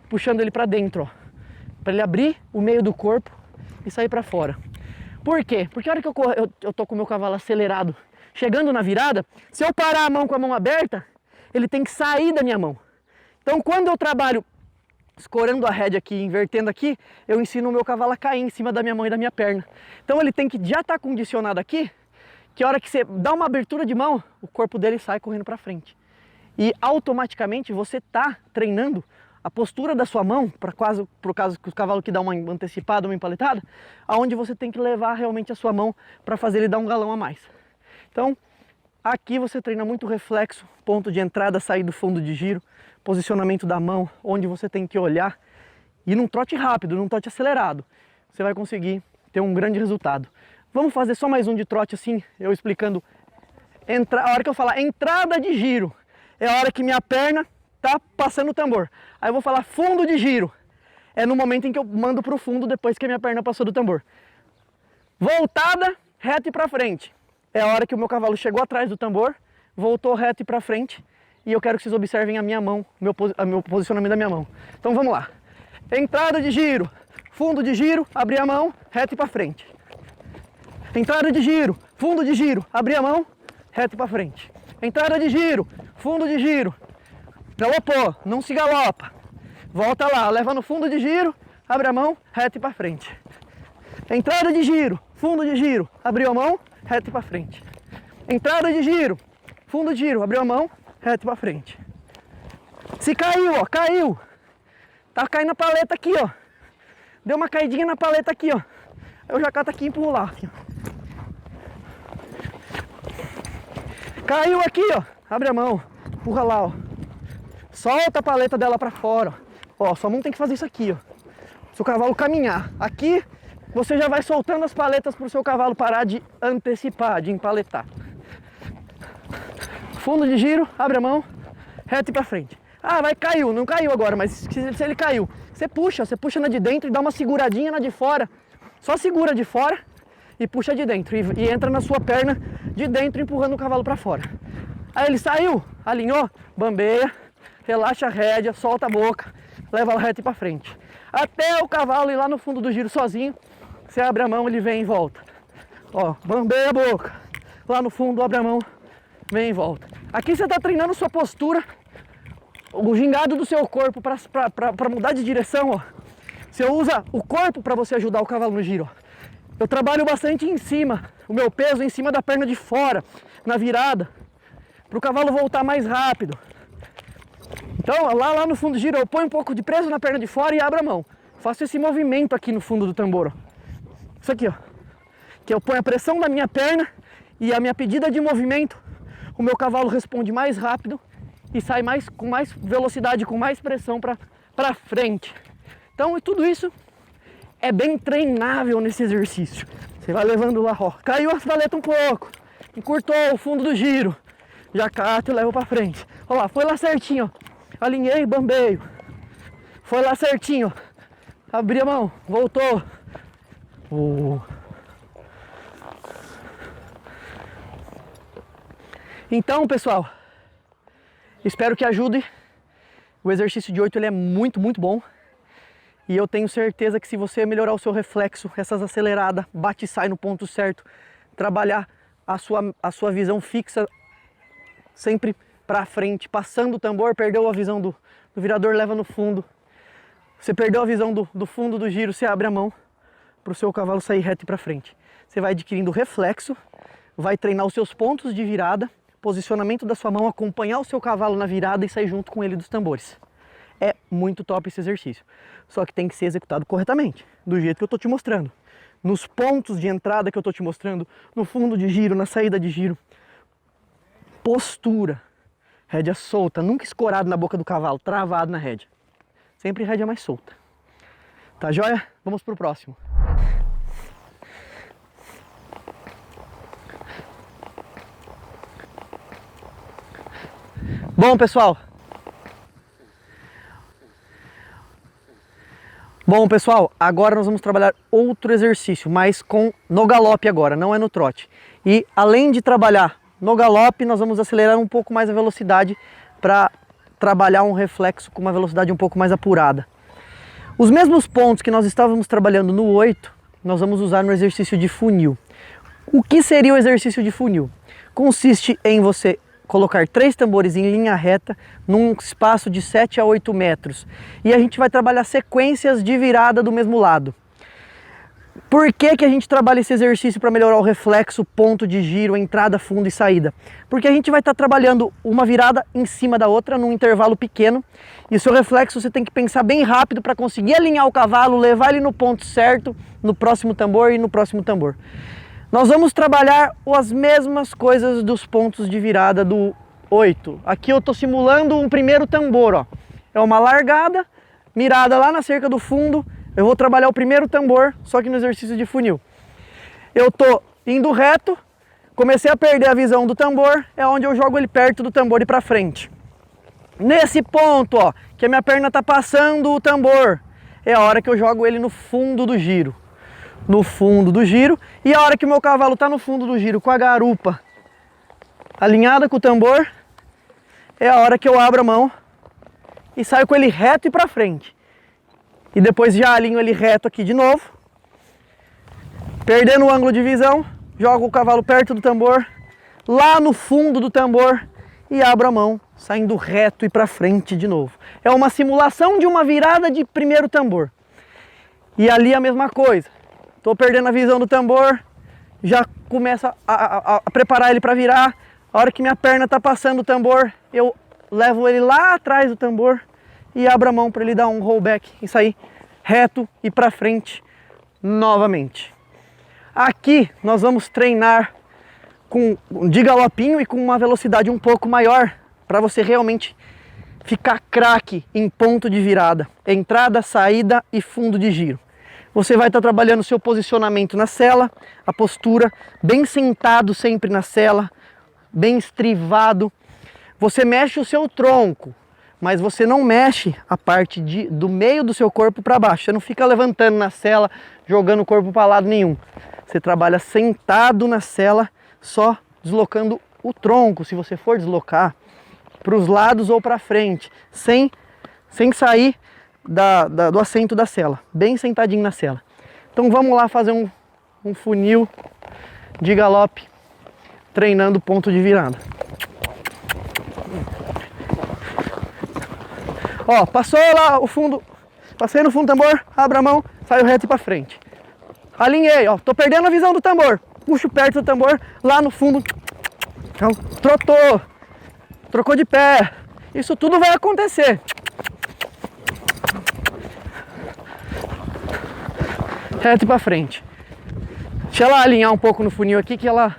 puxando ele para dentro, ó, para ele abrir o meio do corpo e sair para fora. Por quê? Porque a hora que eu tô com o meu cavalo acelerado, chegando na virada, se eu parar a mão com a mão aberta, ele tem que sair da minha mão. Então, quando eu trabalho escorando a rédea aqui, invertendo aqui, eu ensino o meu cavalo a cair em cima da minha mão e da minha perna. Então, ele tem que já estar condicionado aqui, que a hora que você dá uma abertura de mão, o corpo dele sai correndo para frente. E automaticamente você está treinando a postura da sua mão, para o caso que o cavalo que dá uma antecipada, uma empaletada, aonde você tem que levar realmente a sua mão para fazer ele dar um galão a mais. Então, aqui você treina muito reflexo, ponto de entrada, sair do fundo de giro, posicionamento da mão, onde você tem que olhar, e num trote rápido, num trote acelerado, você vai conseguir ter um grande resultado. Vamos fazer só mais um de trote assim, eu explicando. A hora que eu falar entrada de giro, é a hora que minha perna tá passando o tambor. Aí eu vou falar fundo de giro, é no momento em que eu mando pro fundo depois que a minha perna passou do tambor. Voltada, reto e pra frente. É a hora que o meu cavalo chegou atrás do tambor, voltou reto e pra frente, e eu quero que vocês observem a minha mão, meu posicionamento da minha mão. Então vamos lá. Entrada de giro, fundo de giro, abrir a mão, reto e pra frente. Entrada de giro, fundo de giro, abrir a mão, reto e pra frente. Entrada de giro, fundo de giro, galopou, não se galopa. Volta lá, leva no fundo de giro, abre a mão, reto e pra frente. Entrada de giro, fundo de giro, abriu a mão, reto e pra frente. Entrada de giro, fundo de giro, abriu a mão, reto e pra frente. Se caiu, ó, caiu. Tá caindo a paleta aqui, ó. Deu uma caidinha na paleta aqui, ó. Eu já cato aqui e empurro lá, assim, ó. Caiu aqui, ó. Abre a mão, empurra lá, ó. Solta a paleta dela pra fora, ó. Ó, sua mão tem que fazer isso aqui, ó. Seu cavalo caminhar. Aqui, você já vai soltando as paletas pro seu cavalo parar de antecipar, de empaletar. Fundo de giro, abre a mão, reto e pra frente. Ah, vai, caiu. Não caiu agora, mas se ele caiu, você puxa na de dentro e dá uma seguradinha na de fora. Só segura de fora e puxa de dentro. E entra na sua perna de dentro, empurrando o cavalo pra fora. Aí ele saiu, alinhou, bambeia, relaxa a rédea, solta a boca, leva o reto e pra frente. Até o cavalo ir lá no fundo do giro sozinho, você abre a mão, ele vem e volta. Ó, bambeia a boca, lá no fundo, abre a mão, vem e volta. Aqui você está treinando sua postura, o gingado do seu corpo para mudar de direção, ó. Você usa o corpo para você ajudar o cavalo no giro, ó. Eu trabalho bastante em cima, o meu peso em cima da perna de fora, na virada, para o cavalo voltar mais rápido. Então, lá no fundo do giro, eu ponho um pouco de peso na perna de fora e abro a mão. Faço esse movimento aqui no fundo do tambor, ó. Isso aqui, ó. Que eu ponho a pressão da minha perna e a minha pedida de movimento, o meu cavalo responde mais rápido e sai com mais velocidade, com mais pressão para frente. Então, tudo isso é bem treinável nesse exercício. Você vai levando lá, ó. Caiu a paleta um pouco, encurtou o fundo do giro. Já cato e levo para frente. Olha lá, foi lá certinho, ó. Alinhei, bambeio. Foi lá certinho, ó. Abri a mão, voltou. Então, pessoal, espero que ajude. O exercício de 8 ele é muito, muito bom. E eu tenho certeza que se você melhorar o seu reflexo, essas aceleradas, bate e sai no ponto certo, trabalhar a sua visão fixa sempre para frente, passando o tambor, perdeu a visão do virador, leva no fundo. Você perdeu a visão do fundo do giro, você abre a mão para o seu cavalo sair reto e para frente. Você vai adquirindo reflexo, vai treinar os seus pontos de virada, posicionamento da sua mão, acompanhar o seu cavalo na virada e sair junto com ele dos tambores. É muito top esse exercício. Só que tem que ser executado corretamente, do jeito que eu estou te mostrando. Nos pontos de entrada que eu estou te mostrando, no fundo de giro, na saída de giro. Postura. Rédea solta, nunca escorado na boca do cavalo, travado na rédea. Sempre rédea mais solta. Tá joia? Vamos pro próximo. Bom, pessoal, agora nós vamos trabalhar outro exercício, mas no galope agora, não é no trote. E além de trabalhar no galope, nós vamos acelerar um pouco mais a velocidade para trabalhar um reflexo com uma velocidade um pouco mais apurada. Os mesmos pontos que nós estávamos trabalhando no 8, nós vamos usar no exercício de funil. O que seria o exercício de funil? Consiste em você colocar 3 tambores em linha reta num espaço de 7 a 8 metros. E a gente vai trabalhar sequências de virada do mesmo lado. Por que a gente trabalha esse exercício para melhorar o reflexo, ponto de giro, entrada, fundo e saída? Porque a gente vai estar trabalhando uma virada em cima da outra num intervalo pequeno. E o seu reflexo você tem que pensar bem rápido para conseguir alinhar o cavalo, levar ele no ponto certo, no próximo tambor e no próximo tambor. Nós vamos trabalhar as mesmas coisas dos pontos de virada do 8. Aqui eu estou simulando um primeiro tambor, ó. É uma largada, mirada lá na cerca do fundo. Eu vou trabalhar o primeiro tambor, só que no exercício de funil. Eu estou indo reto, comecei a perder a visão do tambor, é onde eu jogo ele perto do tambor e para frente. Nesse ponto, ó, que a minha perna está passando o tambor, é a hora que eu jogo ele no fundo do giro. No fundo do giro, e a hora que o meu cavalo está no fundo do giro com a garupa alinhada com o tambor, é a hora que eu abro a mão e saio com ele reto e para frente. E depois já alinho ele reto aqui de novo, perdendo o ângulo de visão, jogo o cavalo perto do tambor, lá no fundo do tambor e abro a mão, saindo reto e para frente de novo. É uma simulação de uma virada de primeiro tambor. E ali a mesma coisa. Estou perdendo a visão do tambor, já começo a preparar ele para virar. A hora que minha perna está passando o tambor, eu levo ele lá atrás do tambor e abro a mão para ele dar um rollback e sair reto e para frente novamente. Aqui nós vamos treinar de galopinho e com uma velocidade um pouco maior para você realmente ficar craque em ponto de virada, entrada, saída e fundo de giro. Você vai estar trabalhando o seu posicionamento na sela, a postura, bem sentado sempre na sela, bem estrivado. Você mexe o seu tronco, mas você não mexe a parte do meio do seu corpo para baixo. Você não fica levantando na sela, jogando o corpo para lado nenhum. Você trabalha sentado na sela, só deslocando o tronco, se você for deslocar, para os lados ou para frente, sem sair do assento da sela, bem sentadinho na sela. Então vamos lá fazer um funil de galope, treinando ponto de virada. Ó, passou lá o fundo, passei no fundo do tambor, abro a mão, saio reto e para frente. Alinhei, ó, tô perdendo a visão do tambor, puxo perto do tambor, lá no fundo, então, trocou de pé. Isso tudo vai acontecer. Reto e pra frente. Deixa ela alinhar um pouco no funil aqui, que ela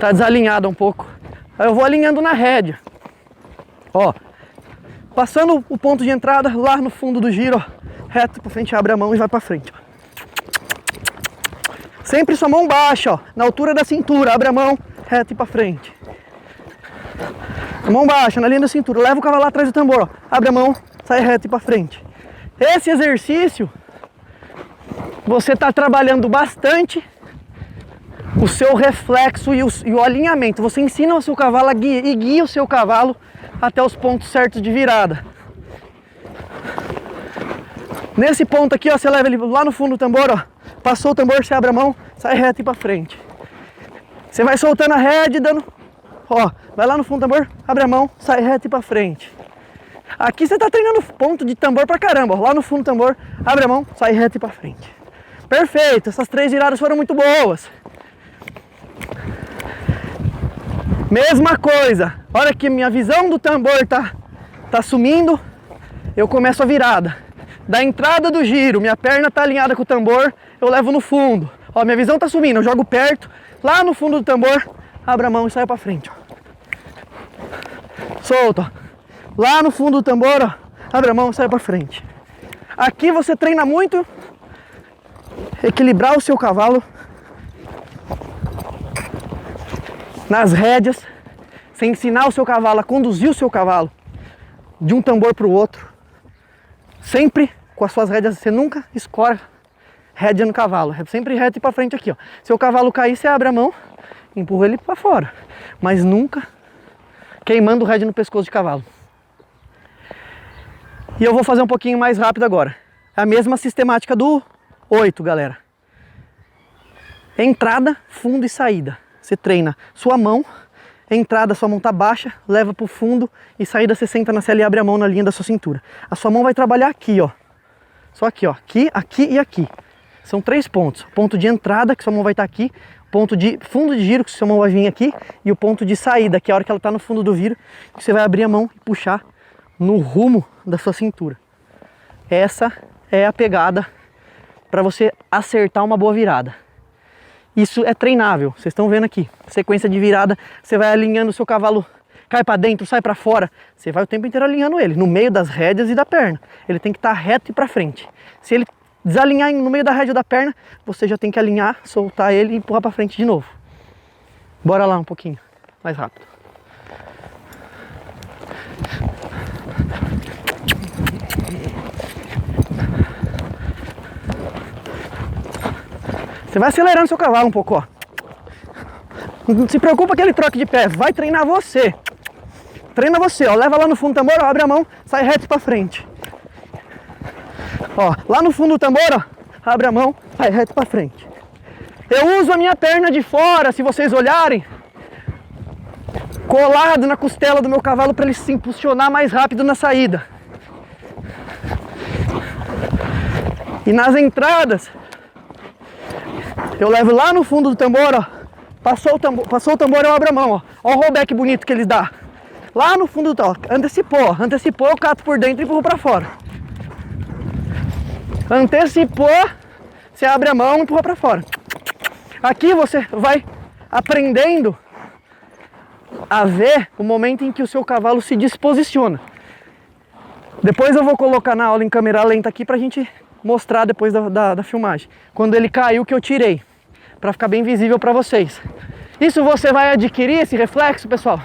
tá desalinhada um pouco. Aí eu vou alinhando na rédea. Ó, passando o ponto de entrada lá no fundo do giro, ó, reto pra frente, abre a mão e vai pra frente. Sempre sua mão baixa, ó, na altura da cintura, abre a mão, reto e pra frente. Mão baixa, na linha da cintura, leva o cavalo lá atrás do tambor, ó, abre a mão, sai reto e pra frente. Esse exercício, você está trabalhando bastante o seu reflexo e o alinhamento. Você ensina o seu cavalo a guia o seu cavalo até os pontos certos de virada. Nesse ponto aqui, ó, você leva ele lá no fundo do tambor, ó, passou o tambor, você abre a mão, sai reto e para frente. Você vai soltando a rédea, dando, ó, vai lá no fundo do tambor, abre a mão, sai reto e para frente. Aqui você está treinando ponto de tambor pra caramba, ó, lá no fundo do tambor, abre a mão, sai reto e para frente. Perfeito, essas 3 viradas foram muito boas. Mesma coisa, a hora que minha visão do tambor tá sumindo, eu começo a virada. Da entrada do giro, minha perna tá alinhada com o tambor, eu levo no fundo. Ó, minha visão tá sumindo, eu jogo perto, lá no fundo do tambor, abro a mão e saio pra frente. Ó. Solto, ó. Lá no fundo do tambor, ó, abre a mão e sai pra frente. Aqui você treina muito equilibrar o seu cavalo nas rédeas, Você ensinar o seu cavalo a conduzir o seu cavalo de um tambor para o outro. Sempre com as suas rédeas, você nunca escora rédea no cavalo. É sempre reto e para frente aqui, ó. Se o cavalo cair, você abre a mão, empurra ele para fora. Mas nunca queimando rédea no pescoço de cavalo. E eu vou fazer um pouquinho mais rápido agora. É a mesma sistemática do 8, galera. Entrada, fundo e saída. Você treina sua mão, entrada, sua mão tá baixa, leva pro fundo e saída você senta na sela e abre a mão na linha da sua cintura. A sua mão vai trabalhar aqui, ó. Só aqui, ó. Aqui, aqui e aqui. São 3 pontos. Ponto de entrada, que sua mão vai estar aqui. Ponto de fundo de giro, que sua mão vai vir aqui. E o ponto de saída, que é a hora que ela tá no fundo do viro, que você vai abrir a mão e puxar no rumo da sua cintura. Essa é a pegada para você acertar uma boa virada. Isso é treinável, vocês estão vendo aqui. Sequência de virada, você vai alinhando o seu cavalo, cai para dentro, sai para fora. Você vai o tempo inteiro alinhando ele, no meio das rédeas e da perna. Ele tem que estar reto e para frente. Se ele desalinhar no meio da rédea da perna, você já tem que alinhar, soltar ele e empurrar para frente de novo. Bora lá um pouquinho, mais rápido. Você vai acelerando seu cavalo um pouco, ó. Não se preocupa com aquele troque de pé, vai treinar você. Treina você, ó. Leva lá no fundo do tambor, ó, abre a mão, sai reto pra frente. Ó, lá no fundo do tambor, ó, abre a mão, sai reto pra frente. Eu uso a minha perna de fora, se vocês olharem, colado na costela do meu cavalo para ele se impulsionar mais rápido na saída. E nas entradas, eu levo lá no fundo do tambor, ó. Passou o tambor, eu abro a mão, ó. Ó o rollback bonito que eles dão. Lá no fundo do tambor, antecipou, eu cato por dentro e empurro pra fora. Antecipou, você abre a mão e empurra pra fora. Aqui você vai aprendendo a ver o momento em que o seu cavalo se disposiciona. Depois eu vou colocar na aula em câmera lenta aqui pra gente mostrar depois da filmagem. Quando ele caiu que eu tirei, para ficar bem visível para vocês. Isso você vai adquirir, esse reflexo, pessoal,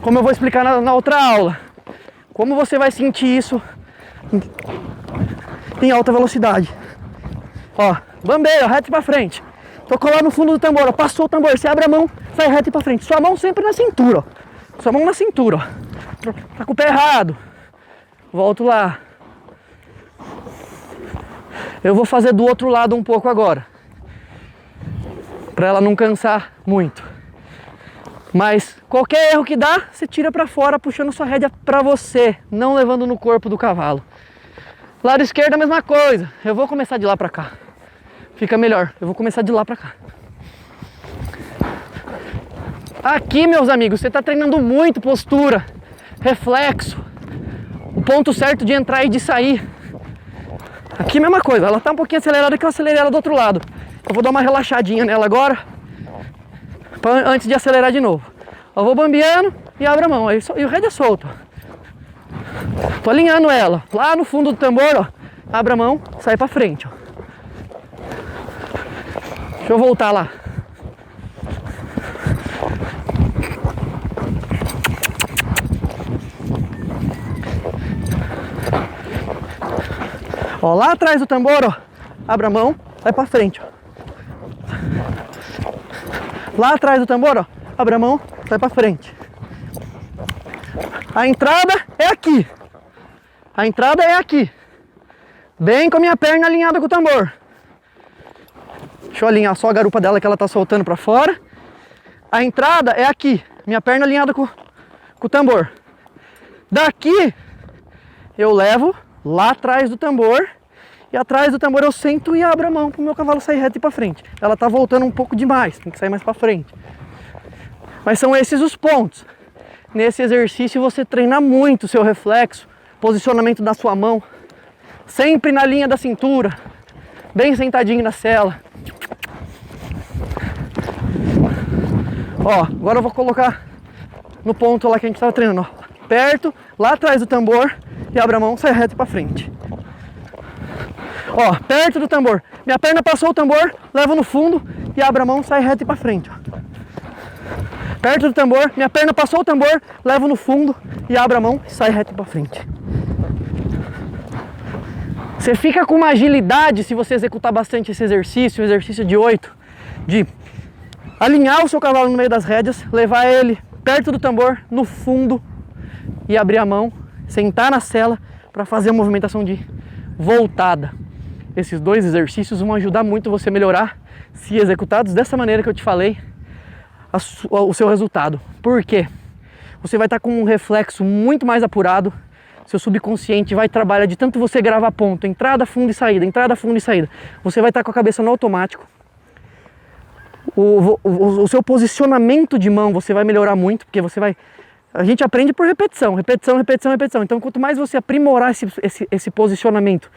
como eu vou explicar na outra aula. Como você vai sentir isso em alta velocidade. Ó, bambeia, reto para frente. Tocou lá no fundo do tambor, ó, passou o tambor, você abre a mão, sai reto para frente. Sua mão sempre na cintura, ó. Sua mão na cintura, ó. Tá com o pé errado. Volto lá. Eu vou fazer do outro lado um pouco agora, para ela não cansar muito. Mas qualquer erro que dá, você tira para fora, puxando sua rédea para você, não levando no corpo do cavalo. Lado esquerdo a mesma coisa. Eu vou começar de lá para cá. Fica melhor. Eu vou começar de lá para cá. Aqui, meus amigos, você está treinando muito postura, reflexo, o ponto certo de entrar e de sair. Aqui mesma coisa, ela tá um pouquinho acelerada que eu acelerei ela do outro lado. Eu vou dar uma relaxadinha nela agora, antes de acelerar de novo. Eu vou bambeando e abro a mão, aí, e o rédea solto. Tô alinhando ela, lá no fundo do tambor, ó, abre a mão, sai pra frente, ó. Deixa eu voltar lá. Ó, lá atrás do tambor, ó, abre a mão, vai pra frente, ó. Lá atrás do tambor, ó, abre a mão, vai pra frente. A entrada é aqui. A entrada é aqui. Bem com a minha perna alinhada com o tambor. Deixa eu alinhar só a garupa dela que ela tá soltando pra fora. A entrada é aqui. Minha perna alinhada com o tambor. Daqui eu levo lá atrás do tambor. E atrás do tambor eu sento e abro a mão para o meu cavalo sair reto e para frente. Ela tá voltando um pouco demais, tem que sair mais para frente. Mas são esses os pontos. Nesse exercício você treina muito o seu reflexo, posicionamento da sua mão, sempre na linha da cintura, bem sentadinho na sela. Ó, agora eu vou colocar no ponto lá que a gente estava treinando, ó. Perto, lá atrás do tambor, e abre a mão, sai reto para frente. Ó, perto do tambor. Minha perna passou o tambor, levo no fundo e abro a mão, sai reto e pra frente. Ó. perto do tambor, minha perna passou o tambor, levo no fundo e abro a mão e sai reto para frente. Você fica com uma agilidade se você executar bastante esse exercício, o exercício de 8, de alinhar o seu cavalo no meio das rédeas, levar ele perto do tambor, no fundo e abrir a mão, sentar na sela para fazer a movimentação de voltada. Esses 2 exercícios vão ajudar muito você a melhorar, se executados dessa maneira que eu te falei, o seu resultado. Por quê? Você vai estar com um reflexo muito mais apurado, seu subconsciente vai trabalhar de tanto você gravar ponto, entrada, fundo e saída, entrada, fundo e saída. Você vai estar com a cabeça no automático. O seu posicionamento de mão você vai melhorar muito, porque você vai... A gente aprende por repetição, repetição, repetição, repetição. Então quanto mais você aprimorar esse posicionamento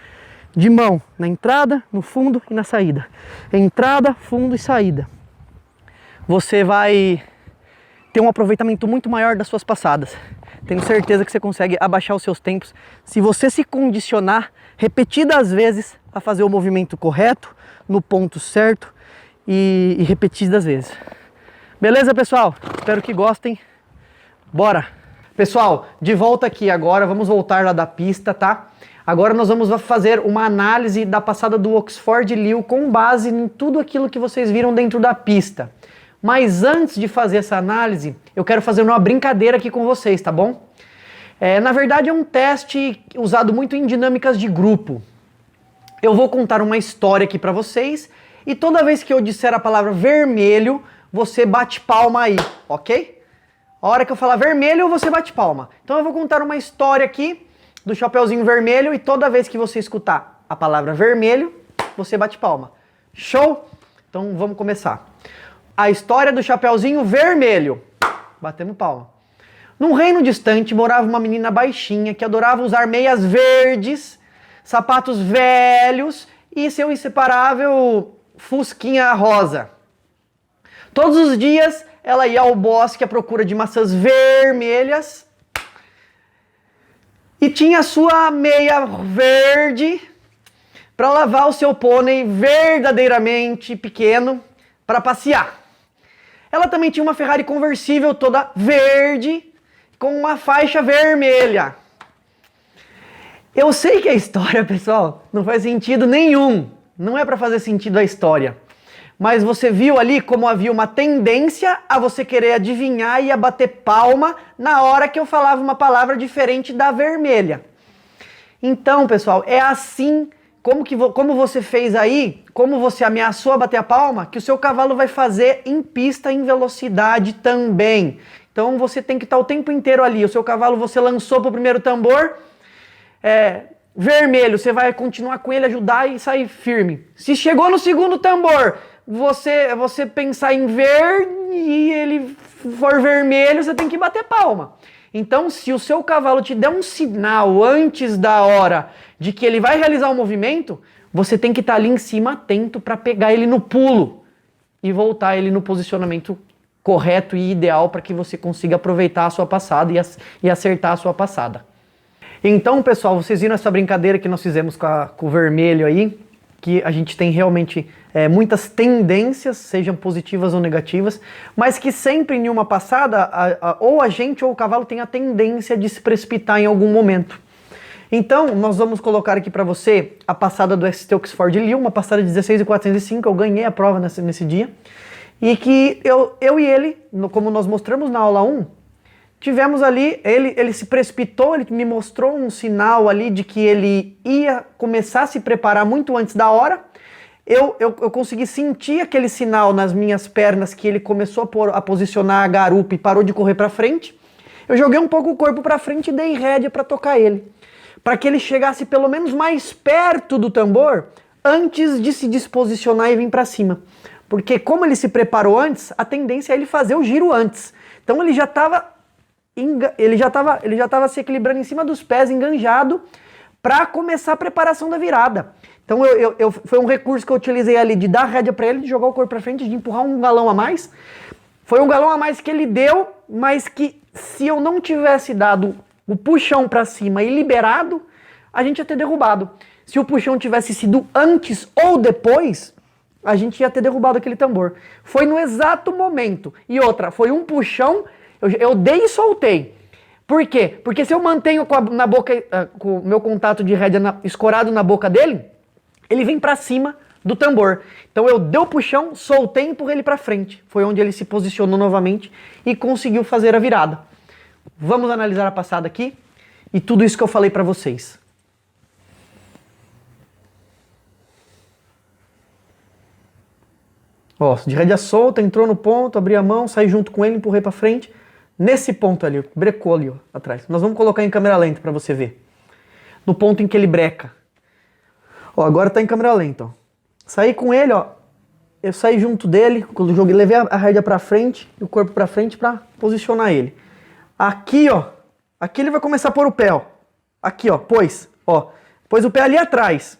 de mão na entrada, no fundo e na saída, entrada, fundo e saída, você vai ter um aproveitamento muito maior das suas passadas. Tenho certeza que você consegue abaixar os seus tempos se você se condicionar repetidas vezes a fazer o movimento correto, no ponto certo e repetidas vezes. Beleza, pessoal? Espero que gostem. Bora! Pessoal, de volta aqui agora, vamos voltar lá da pista, tá? Agora nós vamos fazer uma análise da passada do Oxford Liu com base em tudo aquilo que vocês viram dentro da pista. Mas antes de fazer essa análise, eu quero fazer uma brincadeira aqui com vocês, tá bom? Na verdade é um teste usado muito em dinâmicas de grupo. Eu vou contar uma história aqui pra vocês e toda vez que eu disser a palavra vermelho, você bate palma aí, ok? A hora que eu falar vermelho, você bate palma. Então eu vou contar uma história aqui do Chapeuzinho Vermelho e toda vez que você escutar a palavra vermelho, você bate palma. Show? Então vamos começar. A história do Chapeuzinho Vermelho. Batemos palma. Num reino distante morava uma menina baixinha que adorava usar meias verdes, sapatos velhos e seu inseparável fusquinha rosa. Todos os dias ela ia ao bosque à procura de maçãs vermelhas e tinha sua meia verde para lavar o seu pônei verdadeiramente pequeno para passear. Ela também tinha uma Ferrari conversível toda verde com uma faixa vermelha. Eu sei que a história, pessoal, não faz sentido nenhum. Não é para fazer sentido a história. Mas você viu ali como havia uma tendência a você querer adivinhar e a bater palma na hora que eu falava uma palavra diferente da vermelha. Então, pessoal, é assim, como você fez aí, como você ameaçou a bater a palma, que o seu cavalo vai fazer em pista, em velocidade também. Então você tem que estar o tempo inteiro ali. O seu cavalo você lançou para o primeiro tambor, vermelho, você vai continuar com ele, ajudar e sair firme. Se chegou no segundo tambor, você pensar em verde e ele for vermelho, você tem que bater palma. Então, se o seu cavalo te der um sinal antes da hora de que ele vai realizar um movimento, você tem que estar ali em cima atento para pegar ele no pulo e voltar ele no posicionamento correto e ideal para que você consiga aproveitar a sua passada e acertar a sua passada. Então, pessoal, vocês viram essa brincadeira que nós fizemos com o vermelho aí, que a gente tem realmente muitas tendências, sejam positivas ou negativas, mas que sempre em uma passada, ou a gente ou o cavalo tem a tendência de se precipitar em algum momento. Então, nós vamos colocar aqui para você a passada do ST Oxford Liu, uma passada de 16.405, eu ganhei a prova nesse dia, e que eu e ele, como nós mostramos na aula 1, tivemos ali, ele se precipitou, ele me mostrou um sinal ali de que ele ia começar a se preparar muito antes da hora. Eu consegui sentir aquele sinal nas minhas pernas que ele começou a posicionar a garupa e parou de correr para frente. Eu joguei um pouco o corpo para frente e dei rédea para tocar ele, para que ele chegasse pelo menos mais perto do tambor antes de se disposicionar e vir para cima. Porque como ele se preparou antes, a tendência é ele fazer o giro antes. Então ele já estava se equilibrando em cima dos pés, enganjado, para começar a preparação da virada. Então foi um recurso que eu utilizei ali de dar rédea para ele, de jogar o corpo para frente, de empurrar um galão a mais. Foi um galão a mais que ele deu, mas que se eu não tivesse dado o puxão para cima e liberado, a gente ia ter derrubado. Se o puxão tivesse sido antes ou depois, a gente ia ter derrubado aquele tambor. Foi no exato momento. E outra, foi um puxão, eu dei e soltei. Por quê? Porque se eu mantenho com o meu contato de rédea escorado na boca dele, ele vem para cima do tambor. Então eu dei o puxão, soltei e empurrei ele para frente. Foi onde ele se posicionou novamente e conseguiu fazer a virada. Vamos analisar a passada aqui e tudo isso que eu falei para vocês. Ó, de rédea solta, entrou no ponto, abri a mão, saí junto com ele, empurrei para frente. Nesse ponto ali, brecou ali, ó, atrás. Nós vamos colocar em câmera lenta para você ver. No ponto em que ele breca. Ó, agora tá em câmera lenta, ó. Saí com ele, ó. Eu saí junto dele, quando joguei, levei a rédea para frente e o corpo para frente para posicionar ele. Aqui, ó. Aqui ele vai começar a pôr o pé, ó. Aqui, ó, pôs o pé ali atrás.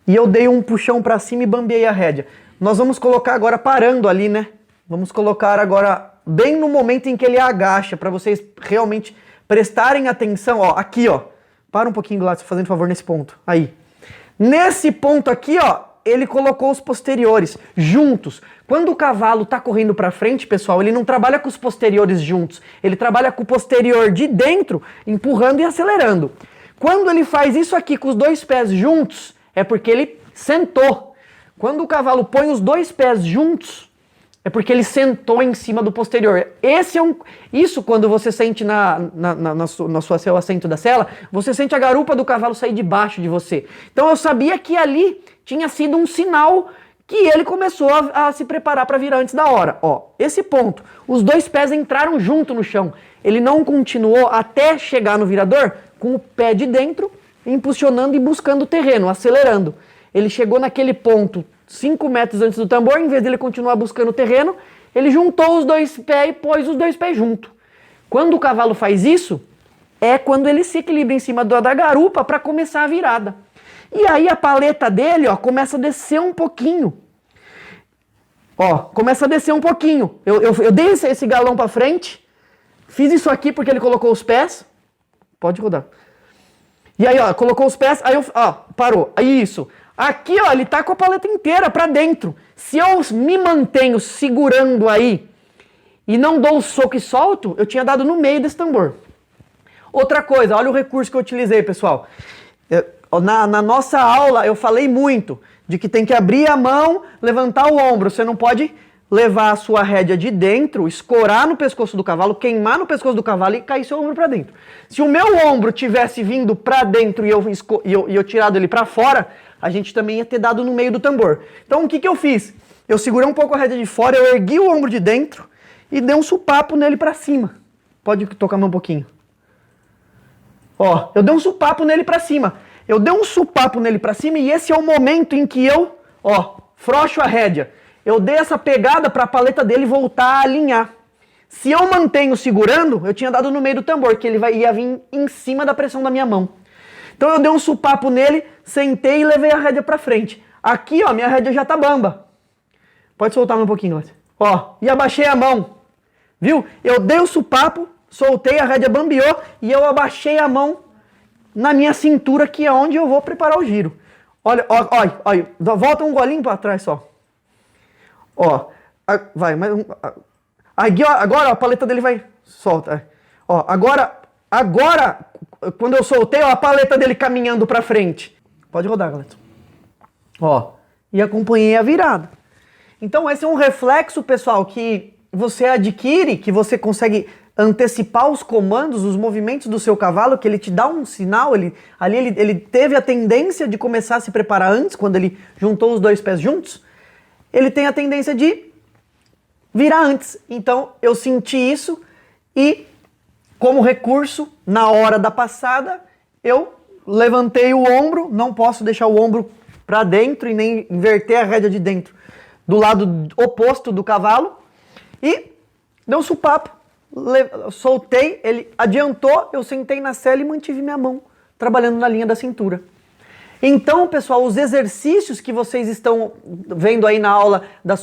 E eu dei um puxão para cima e bambeei a rédea. Nós vamos colocar agora parando ali, né? Vamos colocar agora bem no momento em que ele agacha, para vocês realmente prestarem atenção, ó, aqui, ó. Para um pouquinho, Gladys, fazendo favor nesse ponto. Aí. Nesse ponto aqui, ó, ele colocou os posteriores juntos. Quando o cavalo tá correndo para frente, pessoal, ele não trabalha com os posteriores juntos. Ele trabalha com o posterior de dentro, empurrando e acelerando. Quando ele faz isso aqui com os dois pés juntos, é porque ele sentou. Quando o cavalo põe os dois pés juntos, é porque ele sentou em cima do posterior. Isso quando você sente no seu assento da sela, você sente a garupa do cavalo sair debaixo de você. Então eu sabia que ali tinha sido um sinal que ele começou a se preparar para virar antes da hora. Ó, esse ponto, os dois pés entraram junto no chão. Ele não continuou até chegar no virador com o pé de dentro, impulsionando e buscando o terreno, acelerando. Ele chegou naquele ponto 5 metros antes do tambor, em vez dele continuar buscando o terreno, ele juntou os dois pés e pôs os dois pés junto. Quando o cavalo faz isso, é quando ele se equilibra em cima da garupa para começar a virada. E aí a paleta dele, ó, começa a descer um pouquinho. Ó, começa a descer um pouquinho. Eu dei esse galão para frente, fiz isso aqui porque ele colocou os pés. Pode rodar. E aí, ó, colocou os pés, aí parou. Aí isso. Aqui, ó, ele tá com a paleta inteira pra dentro. Se eu me mantenho segurando aí e não dou o soco e solto, eu tinha dado no meio desse tambor. Outra coisa, olha o recurso que eu utilizei, pessoal. Na nossa aula, eu falei muito de que tem que abrir a mão, levantar o ombro. Você não pode levar a sua rédea de dentro, escorar no pescoço do cavalo, queimar no pescoço do cavalo e cair seu ombro pra dentro. Se o meu ombro tivesse vindo pra dentro e eu tirado ele pra fora, a gente também ia ter dado no meio do tambor. Então o que eu fiz? Eu segurei um pouco a rédea de fora, eu ergui o ombro de dentro e dei um supapo nele pra cima. Pode tocar a mão um pouquinho. Ó, eu dei um supapo nele pra cima. Eu dei um supapo nele pra cima e esse é o momento em que eu, ó, frouxo a rédea. Eu dei essa pegada para a paleta dele voltar a alinhar. Se eu mantenho segurando, eu tinha dado no meio do tambor, que ele ia vir em cima da pressão da minha mão. Então eu dei um supapo nele, sentei e levei a rédea para frente. Aqui, ó, minha rédea já tá bamba. Pode soltar um pouquinho, Lócio. Ó, e abaixei a mão. Viu? Eu dei o supapo, soltei, a rédea bambeou e eu abaixei a mão na minha cintura, que é onde eu vou preparar o giro. Olha, olha, volta um golinho para trás só. Ó, vai, mais um. Aqui, ó, agora ó, a paleta dele vai. Solta. Ó, agora, quando eu soltei, ó, a paleta dele caminhando pra frente. Pode rodar, galera. Ó, e acompanhei a virada. Então, esse é um reflexo, pessoal, que você adquire, que você consegue antecipar os comandos, os movimentos do seu cavalo, que ele te dá um sinal. Ele teve a tendência de começar a se preparar antes, quando ele juntou os dois pés juntos. Ele tem a tendência de virar antes. Então, eu senti isso e, como recurso, na hora da passada, eu levantei o ombro, não posso deixar o ombro para dentro e nem inverter a rédea de dentro do lado oposto do cavalo e dei um supapo, soltei, ele adiantou, eu sentei na sela e mantive minha mão trabalhando na linha da cintura. Então, pessoal, os exercícios que vocês estão vendo aí na aula da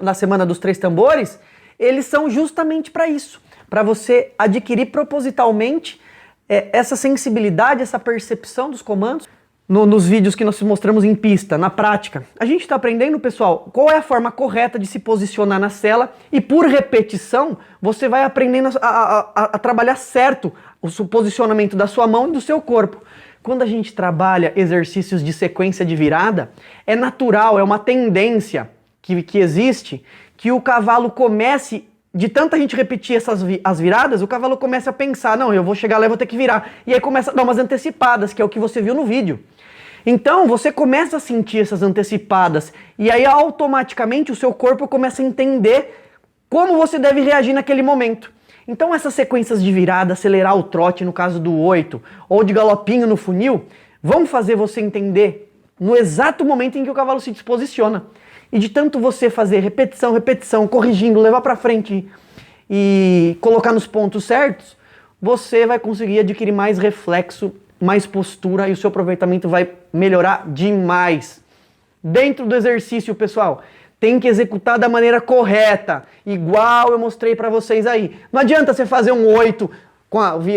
na Semana dos Três Tambores, eles são justamente para isso, para você adquirir propositalmente essa sensibilidade, essa percepção dos comandos, nos vídeos que nós mostramos em pista, na prática. A gente está aprendendo, pessoal, qual é a forma correta de se posicionar na cela e por repetição você vai aprendendo a trabalhar certo o posicionamento da sua mão e do seu corpo. Quando a gente trabalha exercícios de sequência de virada, é natural, é uma tendência que existe que o cavalo comece, de tanta gente repetir as viradas, o cavalo começa a pensar, não, eu vou chegar lá e vou ter que virar. E aí começa a dar umas antecipadas, que é o que você viu no vídeo. Então, você começa a sentir essas antecipadas e aí automaticamente o seu corpo começa a entender como você deve reagir naquele momento. Então, essas sequências de virada, acelerar o trote no caso do 8 ou de galopinho no funil, vão fazer você entender no exato momento em que o cavalo se disposiciona. E de tanto você fazer repetição, repetição, corrigindo, levar para frente e colocar nos pontos certos, você vai conseguir adquirir mais reflexo, mais postura e o seu aproveitamento vai melhorar demais. Dentro do exercício, pessoal, tem que executar da maneira correta, igual eu mostrei para vocês aí. Não adianta você fazer um 8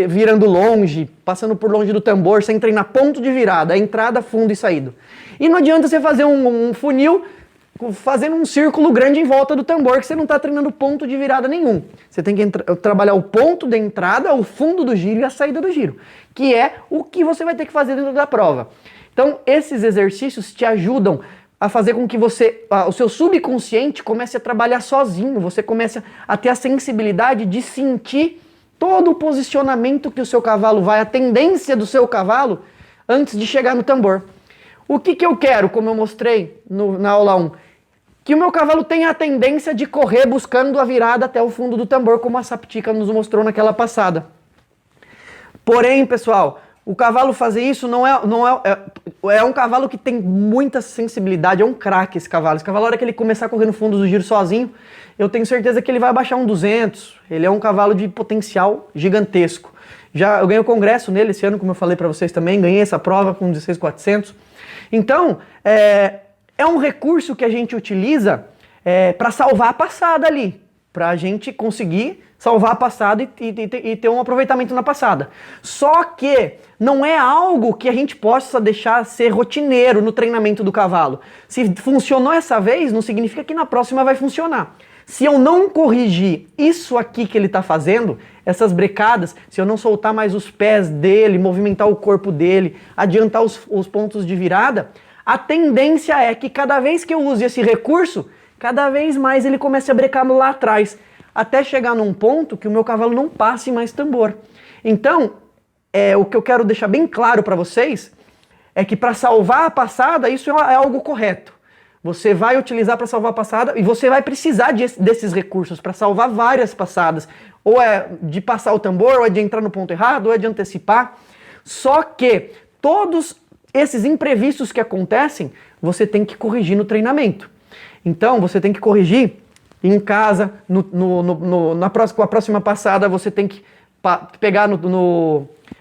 virando longe, passando por longe do tambor, sem treinar ponto de virada, entrada, fundo e saída. E não adianta você fazer um funil fazendo um círculo grande em volta do tambor, que você não está treinando ponto de virada nenhum. Você tem que trabalhar o ponto de entrada, o fundo do giro e a saída do giro, que é o que você vai ter que fazer dentro da prova. Então, esses exercícios te ajudam a fazer com que o seu subconsciente comece a trabalhar sozinho, você comece a ter a sensibilidade de sentir todo o posicionamento que o seu cavalo vai, a tendência do seu cavalo antes de chegar no tambor. O que eu quero, como eu mostrei na aula 1? Que o meu cavalo tenha a tendência de correr buscando a virada até o fundo do tambor, como a Saptica nos mostrou naquela passada. Porém, pessoal, o cavalo fazer isso é um cavalo que tem muita sensibilidade, é um craque esse cavalo. Esse cavalo, na hora que ele começar a correr no fundo do giro sozinho, eu tenho certeza que ele vai baixar um 200. Ele é um cavalo de potencial gigantesco. Eu ganhei o congresso nele esse ano, como eu falei para vocês também, ganhei essa prova com 16.400. Então, é um recurso que a gente utiliza para salvar a passada ali, para a gente conseguir salvar a passada e ter um aproveitamento na passada. Só que não é algo que a gente possa deixar ser rotineiro no treinamento do cavalo. Se funcionou essa vez, não significa que na próxima vai funcionar. Se eu não corrigir isso aqui que ele está fazendo, essas brecadas, se eu não soltar mais os pés dele, movimentar o corpo dele, adiantar os pontos de virada, a tendência é que cada vez que eu use esse recurso, cada vez mais ele comece a brecar lá atrás, até chegar num ponto que o meu cavalo não passe mais tambor. Então, o que eu quero deixar bem claro para vocês é que para salvar a passada, isso é algo correto. Você vai utilizar para salvar a passada e você vai precisar desses recursos para salvar várias passadas. Ou é de passar o tambor, ou é de entrar no ponto errado, ou é de antecipar. Só que todos esses imprevistos que acontecem, você tem que corrigir no treinamento. Então, você tem que corrigir em casa, com a próxima passada, você tem que pegar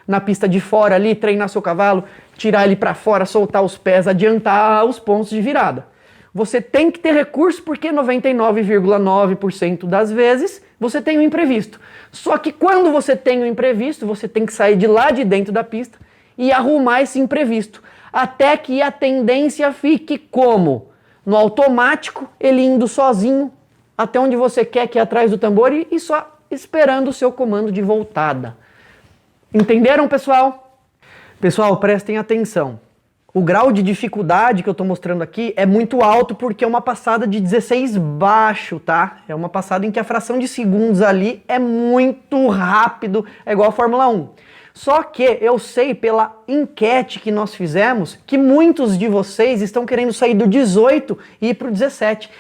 na pista de fora ali, treinar seu cavalo, tirar ele para fora, soltar os pés, adiantar os pontos de virada. Você tem que ter recurso porque 99,9% das vezes você tem um imprevisto. Só que quando você tem um imprevisto, você tem que sair de lá de dentro da pista e arrumar esse imprevisto. Até que a tendência fique como? No automático, ele indo sozinho até onde você quer, que é atrás do tambor, e só esperando o seu comando de voltada. Entenderam, pessoal? Pessoal, prestem atenção. O grau de dificuldade que eu estou mostrando aqui é muito alto porque é uma passada de 16 baixo, tá? É uma passada em que a fração de segundos ali é muito rápido, é igual a Fórmula 1. Só que eu sei pela enquete que nós fizemos que muitos de vocês estão querendo sair do 18 e ir para o 17.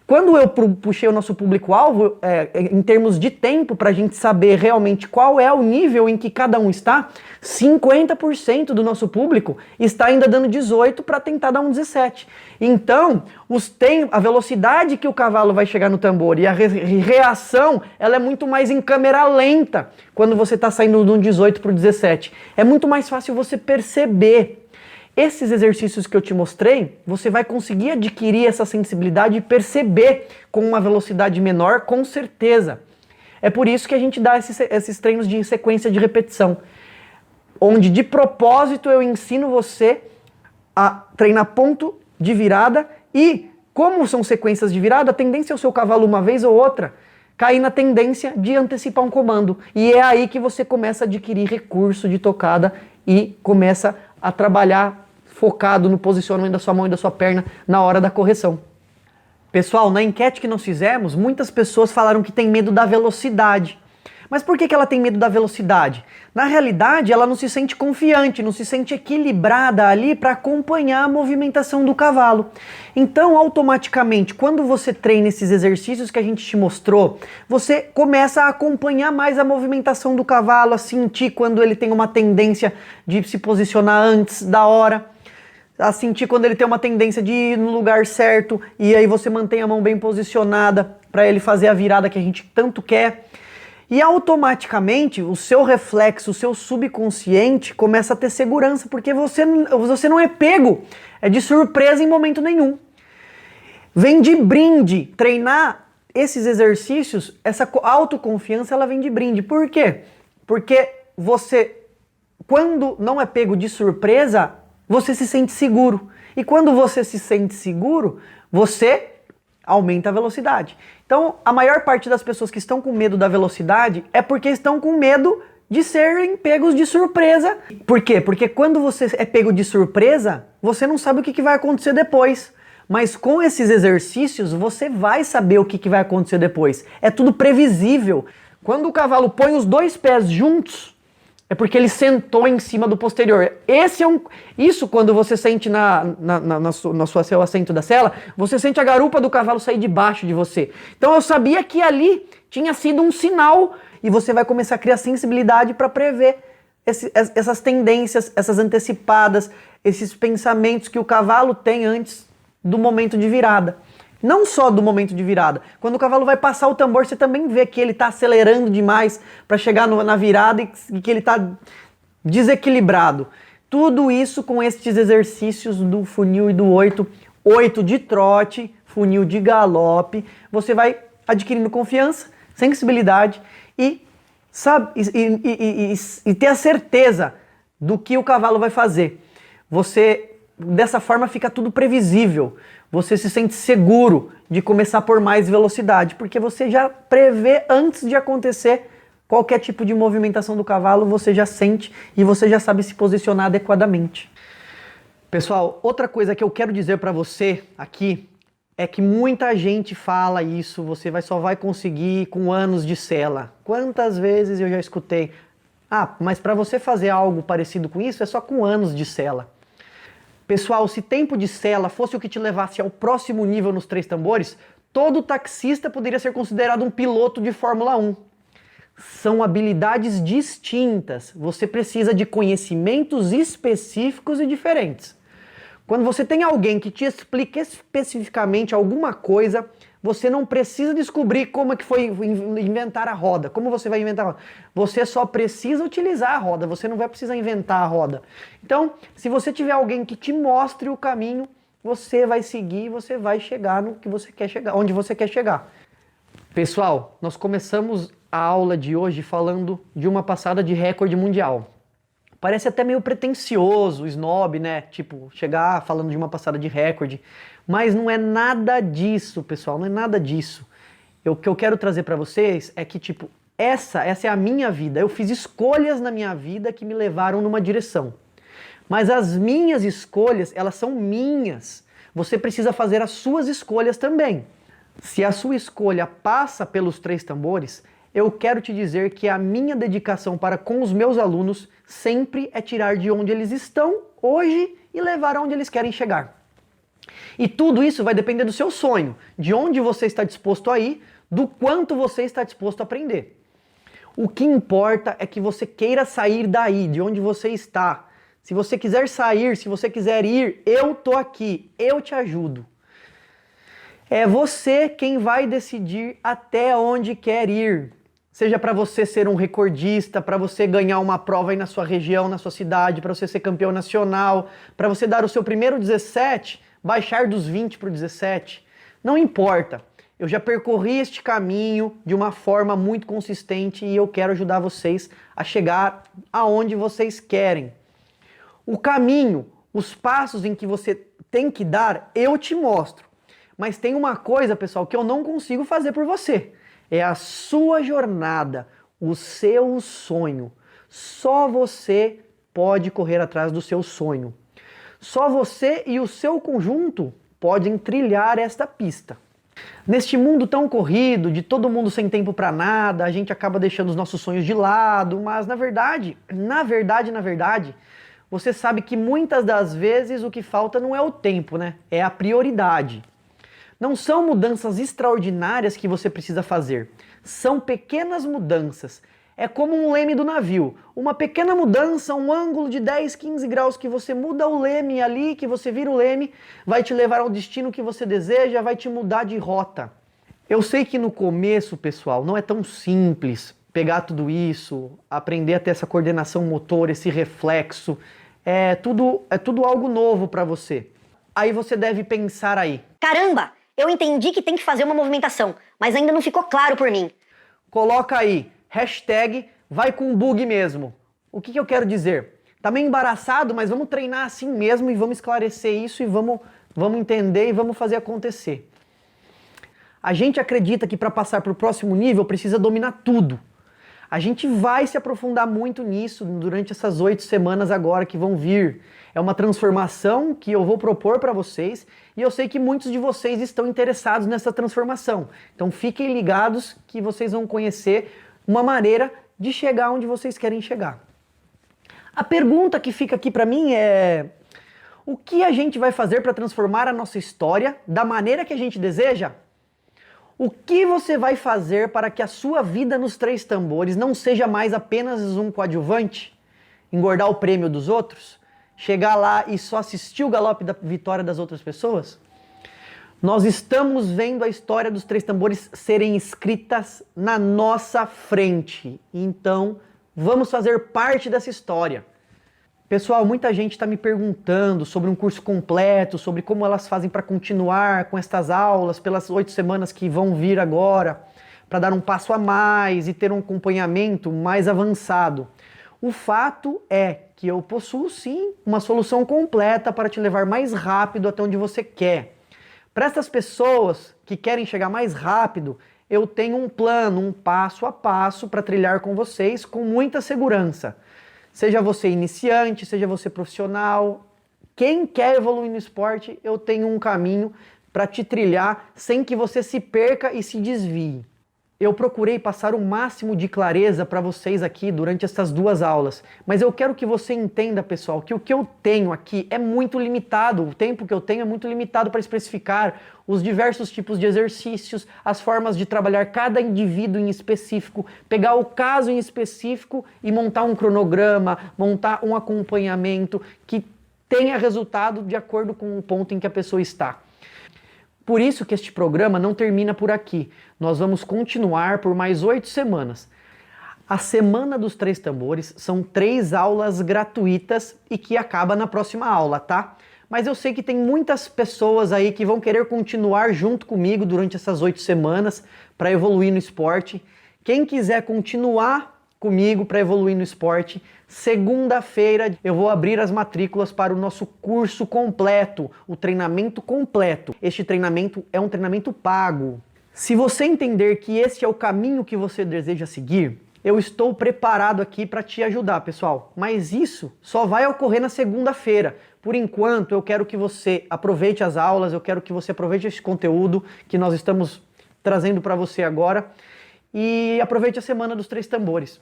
Quando eu puxei o nosso público-alvo, em termos de tempo, para a gente saber realmente qual é o nível em que cada um está, 50% do nosso público está ainda dando 18 para tentar dar um 17. Então, a velocidade que o cavalo vai chegar no tambor e a reação, ela é muito mais em câmera lenta quando você está saindo de um 18 para o 17. É muito mais fácil você perceber. Esses exercícios que eu te mostrei, você vai conseguir adquirir essa sensibilidade e perceber com uma velocidade menor, com certeza. É por isso que a gente dá esses treinos de sequência de repetição, onde de propósito eu ensino você a treinar ponto de virada e, como são sequências de virada, a tendência é o seu cavalo uma vez ou outra cair na tendência de antecipar um comando. E é aí que você começa a adquirir recurso de tocada e começa a trabalhar focado no posicionamento da sua mão e da sua perna na hora da correção. Pessoal, na enquete que nós fizemos, muitas pessoas falaram que tem medo da velocidade. Mas por que ela tem medo da velocidade? Na realidade, ela não se sente confiante, não se sente equilibrada ali para acompanhar a movimentação do cavalo. Então, automaticamente, quando você treina esses exercícios que a gente te mostrou, você começa a acompanhar mais a movimentação do cavalo, a sentir quando ele tem uma tendência de se posicionar antes da hora, a sentir quando ele tem uma tendência de ir no lugar certo, e aí você mantém a mão bem posicionada para ele fazer a virada que a gente tanto quer. E automaticamente o seu reflexo, o seu subconsciente começa a ter segurança, porque você não é pego, é de surpresa em momento nenhum. Vem de brinde, treinar esses exercícios, essa autoconfiança ela vem de brinde. Por quê? Porque você, quando não é pego de surpresa, você se sente seguro. E quando você se sente seguro, você aumenta a velocidade. Então, a maior parte das pessoas que estão com medo da velocidade é porque estão com medo de serem pegos de surpresa. Por quê? Porque quando você é pego de surpresa, você não sabe o que vai acontecer depois. Mas com esses exercícios, você vai saber o que vai acontecer depois. É tudo previsível. Quando o cavalo põe os dois pés juntos, é porque ele sentou em cima do posterior. Isso quando você sente no seu assento da sela, você sente a garupa do cavalo sair debaixo de você. Então eu sabia que ali tinha sido um sinal e você vai começar a criar sensibilidade para prever essas tendências, essas antecipadas, esses pensamentos que o cavalo tem antes do momento de virada. Não só do momento de virada. Quando o cavalo vai passar o tambor, você também vê que ele está acelerando demais para chegar na virada e que ele está desequilibrado. Tudo isso com estes exercícios do funil e do 8. 8 de trote, funil de galope. Você vai adquirindo confiança, sensibilidade e ter a certeza do que o cavalo vai fazer. Dessa forma fica tudo previsível. Você se sente seguro de começar por mais velocidade, porque você já prevê antes de acontecer qualquer tipo de movimentação do cavalo, você já sente e você já sabe se posicionar adequadamente. Pessoal, outra coisa que eu quero dizer para você aqui é que muita gente fala isso, você só vai conseguir com anos de sela. Quantas vezes eu já escutei, mas para você fazer algo parecido com isso é só com anos de sela. Pessoal, se tempo de sela fosse o que te levasse ao próximo nível nos 3 tambores, todo taxista poderia ser considerado um piloto de Fórmula 1. São habilidades distintas. Você precisa de conhecimentos específicos e diferentes. Quando você tem alguém que te explica especificamente alguma coisa, você não precisa descobrir como é que foi inventar a roda. Como você vai inventar a roda? Você só precisa utilizar a roda, você não vai precisar inventar a roda. Então, se você tiver alguém que te mostre o caminho, você vai seguir, você vai chegar no que você quer chegar, onde você quer chegar. Pessoal, nós começamos a aula de hoje falando de uma passada de recorde mundial. Parece até meio pretensioso, snob, né? Tipo, chegar falando de uma passada de recorde. Mas não é nada disso, pessoal, não é nada disso. O que eu quero trazer para vocês é que, tipo, essa é a minha vida. Eu fiz escolhas na minha vida que me levaram numa direção. Mas as minhas escolhas, elas são minhas. Você precisa fazer as suas escolhas também. Se a sua escolha passa pelos 3 tambores, eu quero te dizer que a minha dedicação para com os meus alunos sempre é tirar de onde eles estão hoje e levar aonde eles querem chegar. E tudo isso vai depender do seu sonho, de onde você está disposto a ir, do quanto você está disposto a aprender. O que importa é que você queira sair daí, de onde você está. Se você quiser sair, se você quiser ir, eu tô aqui, eu te ajudo. É você quem vai decidir até onde quer ir. Seja para você ser um recordista, para você ganhar uma prova aí na sua região, na sua cidade, para você ser campeão nacional, para você dar o seu primeiro 17, baixar dos 20 para o 17. Não importa. Eu já percorri este caminho de uma forma muito consistente e eu quero ajudar vocês a chegar aonde vocês querem. O caminho, Os passos em que você tem que dar, eu te mostro. Mas tem uma coisa, pessoal, que eu não consigo fazer por você. É a sua jornada, o seu sonho. Só você pode correr atrás do seu sonho. Só você e o seu conjunto podem trilhar esta pista. Neste mundo tão corrido, de todo mundo sem tempo para nada, a gente acaba deixando os nossos sonhos de lado, mas na verdade, você sabe que muitas das vezes o que falta não é o tempo, né? É a prioridade. Não são mudanças extraordinárias que você precisa fazer. São pequenas mudanças. É como um leme do navio. Uma pequena mudança, um ângulo de 10, 15 graus que você muda o leme ali, que você vira o leme, vai te levar ao destino que você deseja, vai te mudar de rota. Eu sei que no começo, pessoal, não é tão simples pegar tudo isso, aprender a ter essa coordenação motor, esse reflexo. É tudo algo novo para você. Aí você deve pensar aí. Caramba, eu entendi que tem que fazer uma movimentação, mas ainda não ficou claro por mim. Coloca aí, hashtag vai com bug mesmo. O que eu quero dizer? Tá meio embaraçado, mas vamos treinar assim mesmo e vamos esclarecer isso e vamos entender e vamos fazer acontecer. A gente acredita que para passar para o próximo nível precisa dominar tudo. A gente vai se aprofundar muito nisso durante essas 8 semanas agora que vão vir. É uma transformação que eu vou propor para vocês e eu sei que muitos de vocês estão interessados nessa transformação. Então fiquem ligados que vocês vão conhecer uma maneira de chegar onde vocês querem chegar. A pergunta que fica aqui para mim é: o que a gente vai fazer para transformar a nossa história da maneira que a gente deseja? O que você vai fazer para que a sua vida nos Três Tambores não seja mais apenas um coadjuvante? Engordar o prêmio dos outros? Chegar lá e só assistir o galope da vitória das outras pessoas? Nós estamos vendo a história dos Três Tambores serem escritas na nossa frente. Então, vamos fazer parte dessa história. Pessoal, muita gente está me perguntando sobre um curso completo, sobre como elas fazem para continuar com estas aulas pelas 8 semanas que vão vir agora, para dar um passo a mais e ter um acompanhamento mais avançado. O fato é que eu possuo sim uma solução completa para te levar mais rápido até onde você quer. Para essas pessoas que querem chegar mais rápido, eu tenho um plano, um passo a passo para trilhar com vocês com muita segurança. Seja você iniciante, seja você profissional, quem quer evoluir no esporte, eu tenho um caminho para te trilhar sem que você se perca e se desvie. Eu procurei passar o máximo de clareza para vocês aqui durante essas 2 aulas, mas eu quero que você entenda, pessoal, que o que eu tenho aqui é muito limitado, o tempo que eu tenho é muito limitado para especificar os diversos tipos de exercícios, as formas de trabalhar cada indivíduo em específico, pegar o caso em específico e montar um cronograma, montar um acompanhamento que tenha resultado de acordo com o ponto em que a pessoa está. Por isso que este programa não termina por aqui. Nós vamos continuar por mais 8 semanas. A Semana dos Três Tambores são 3 aulas gratuitas e que acaba na próxima aula, tá? Mas eu sei que tem muitas pessoas aí que vão querer continuar junto comigo durante essas 8 semanas para evoluir no esporte. Quem quiser continuar comigo para evoluir no esporte, segunda-feira eu vou abrir as matrículas para o nosso curso completo, o treinamento completo. Este treinamento é um treinamento pago. Se você entender que esse é o caminho que você deseja seguir, eu estou preparado aqui para te ajudar, pessoal. Mas isso só vai ocorrer na segunda-feira. Por enquanto, eu quero que você aproveite as aulas, eu quero que você aproveite esse conteúdo que nós estamos trazendo para você agora e aproveite a Semana dos Três Tambores.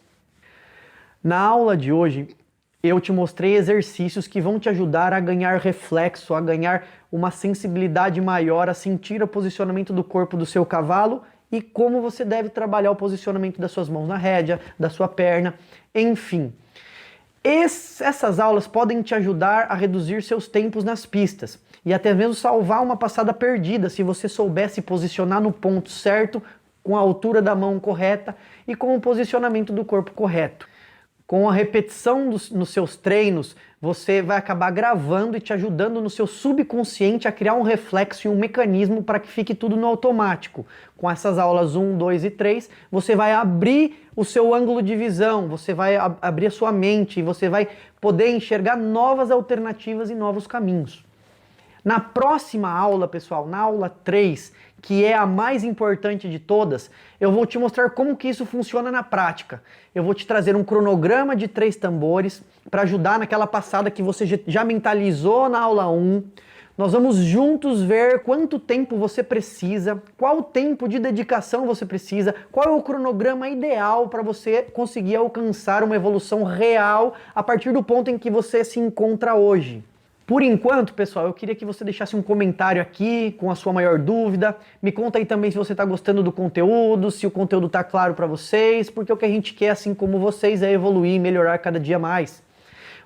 Na aula de hoje, eu te mostrei exercícios que vão te ajudar a ganhar reflexo, a ganhar uma sensibilidade maior, a sentir o posicionamento do corpo do seu cavalo e como você deve trabalhar o posicionamento das suas mãos na rédea, da sua perna, enfim. Essas aulas podem te ajudar a reduzir seus tempos nas pistas e até mesmo salvar uma passada perdida se você soubesse posicionar no ponto certo, com a altura da mão correta e com o posicionamento do corpo correto. Com a repetição nos seus treinos, você vai acabar gravando e te ajudando no seu subconsciente a criar um reflexo e um mecanismo para que fique tudo no automático. Com essas aulas 1, 2 e 3, você vai abrir o seu ângulo de visão, você vai abrir a sua mente, você vai poder enxergar novas alternativas e novos caminhos. Na próxima aula, pessoal, na aula 3, que é a mais importante de todas, eu vou te mostrar como que isso funciona na prática. Eu vou te trazer um cronograma de 3 tambores para ajudar naquela passada que você já mentalizou na aula 1. Nós vamos juntos ver quanto tempo você precisa, qual tempo de dedicação você precisa, qual é o cronograma ideal para você conseguir alcançar uma evolução real a partir do ponto em que você se encontra hoje. Por enquanto, pessoal, eu queria que você deixasse um comentário aqui com a sua maior dúvida. Me conta aí também se você está gostando do conteúdo, se o conteúdo está claro para vocês, porque o que a gente quer, assim como vocês, é evoluir e melhorar cada dia mais.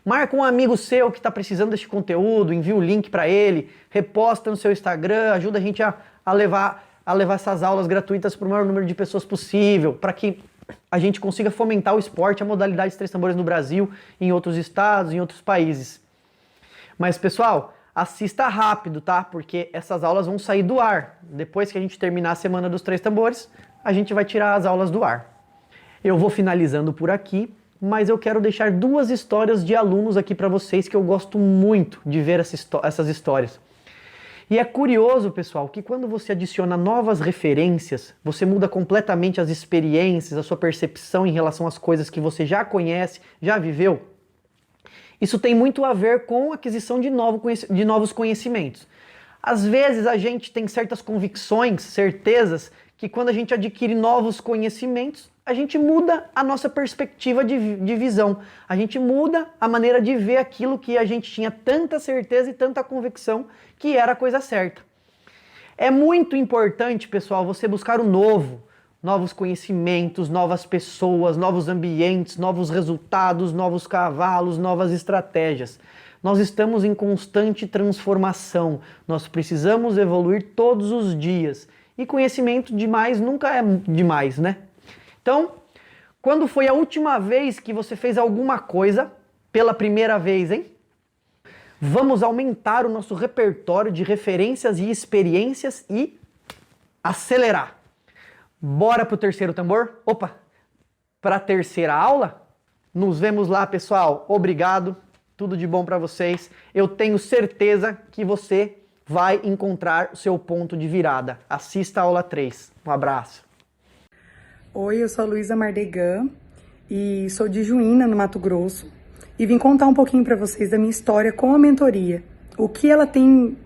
Marca um amigo seu que está precisando desse conteúdo, envia o link para ele, reposta no seu Instagram, ajuda a gente a levar essas aulas gratuitas para o maior número de pessoas possível, para que a gente consiga fomentar o esporte, a modalidade de 3 tambores no Brasil, em outros estados, em outros países. Mas, pessoal, assista rápido, tá? Porque essas aulas vão sair do ar. Depois que a gente terminar a semana dos 3 tambores, a gente vai tirar as aulas do ar. Eu vou finalizando por aqui, mas eu quero deixar 2 histórias de alunos aqui para vocês que eu gosto muito de ver essas histórias. E é curioso, pessoal, que quando você adiciona novas referências, você muda completamente as experiências, a sua percepção em relação às coisas que você já conhece, já viveu. Isso tem muito a ver com a aquisição de novos conhecimentos. Às vezes a gente tem certas convicções, certezas, que quando a gente adquire novos conhecimentos, a gente muda a nossa perspectiva de visão. A gente muda a maneira de ver aquilo que a gente tinha tanta certeza e tanta convicção que era a coisa certa. É muito importante, pessoal, você buscar o novo. Novos conhecimentos, novas pessoas, novos ambientes, novos resultados, novos cavalos, novas estratégias. Nós estamos em constante transformação. Nós precisamos evoluir todos os dias. E conhecimento demais nunca é demais, né? Então, quando foi a última vez que você fez alguma coisa pela primeira vez, hein? Vamos aumentar o nosso repertório de referências e experiências e acelerar. Bora pro 3º tambor? Opa! Para a 3ª aula? Nos vemos lá, pessoal. Obrigado. Tudo de bom para vocês. Eu tenho certeza que você vai encontrar o seu ponto de virada. Assista a aula 3. Um abraço. Oi, eu sou a Luísa Mardegan e sou de Juína, no Mato Grosso. E vim contar um pouquinho para vocês da minha história com a mentoria. O que ela tem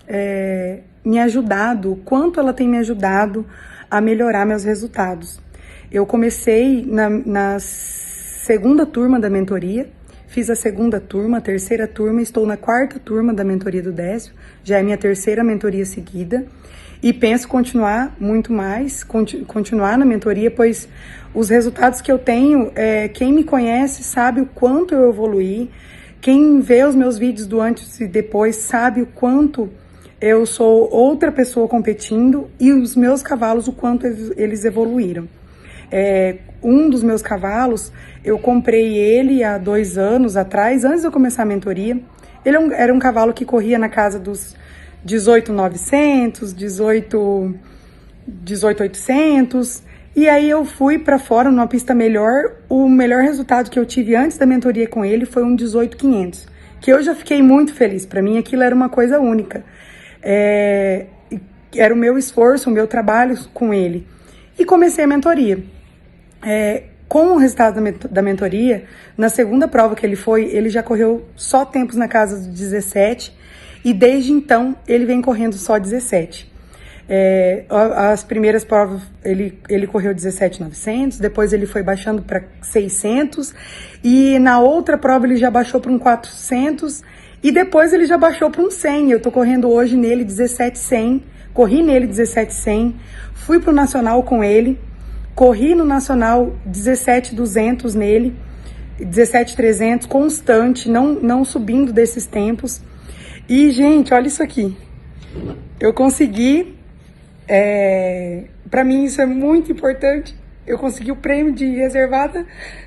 me ajudado, o quanto ela tem me ajudado a melhorar meus resultados. Eu comecei na 2ª turma da mentoria, fiz a 2ª turma, a 3ª turma, estou na 4ª turma da mentoria do Décio, já é minha 3ª mentoria seguida, e penso continuar muito mais, continuar na mentoria, pois os resultados que eu tenho, quem me conhece sabe o quanto eu evoluí, quem vê os meus vídeos do antes e depois sabe o quanto eu sou outra pessoa competindo e os meus cavalos, o quanto eles evoluíram. Um dos meus cavalos, eu comprei ele há 2 anos atrás, antes de eu começar a mentoria. Ele era um cavalo que corria na casa dos 18.900, 18.800. E aí eu fui para fora numa pista melhor. O melhor resultado que eu tive antes da mentoria com ele foi um 18.500, que eu já fiquei muito feliz. Para mim aquilo era uma coisa única. Era o meu esforço, o meu trabalho com ele. E comecei a mentoria. Com o resultado da mentoria, na 2ª prova que ele foi, ele já correu só tempos na casa dos 17, e desde então ele vem correndo só 17. As primeiras provas ele correu 17.900, depois ele foi baixando para 600, e na outra prova ele já baixou para um 400, e depois ele já baixou para um 100. Eu tô correndo hoje nele 17.100, corri nele 17.100, fui pro Nacional com ele, corri no Nacional 17.200 nele, 17.300, constante, não subindo desses tempos. E, gente, olha isso aqui. Eu consegui, para mim isso é muito importante, eu consegui o prêmio de reservada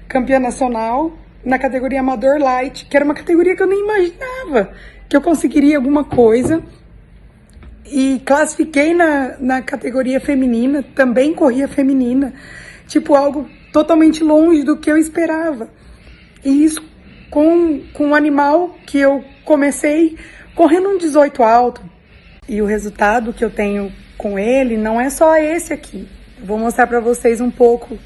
campeã nacional na categoria Amador Light, que era uma categoria que eu nem imaginava que eu conseguiria alguma coisa. E classifiquei na categoria feminina, também corria feminina. Tipo, algo totalmente longe do que eu esperava. E isso com um animal que eu comecei correndo um 18 alto. E o resultado que eu tenho com ele não é só esse aqui. Eu vou mostrar para vocês um pouco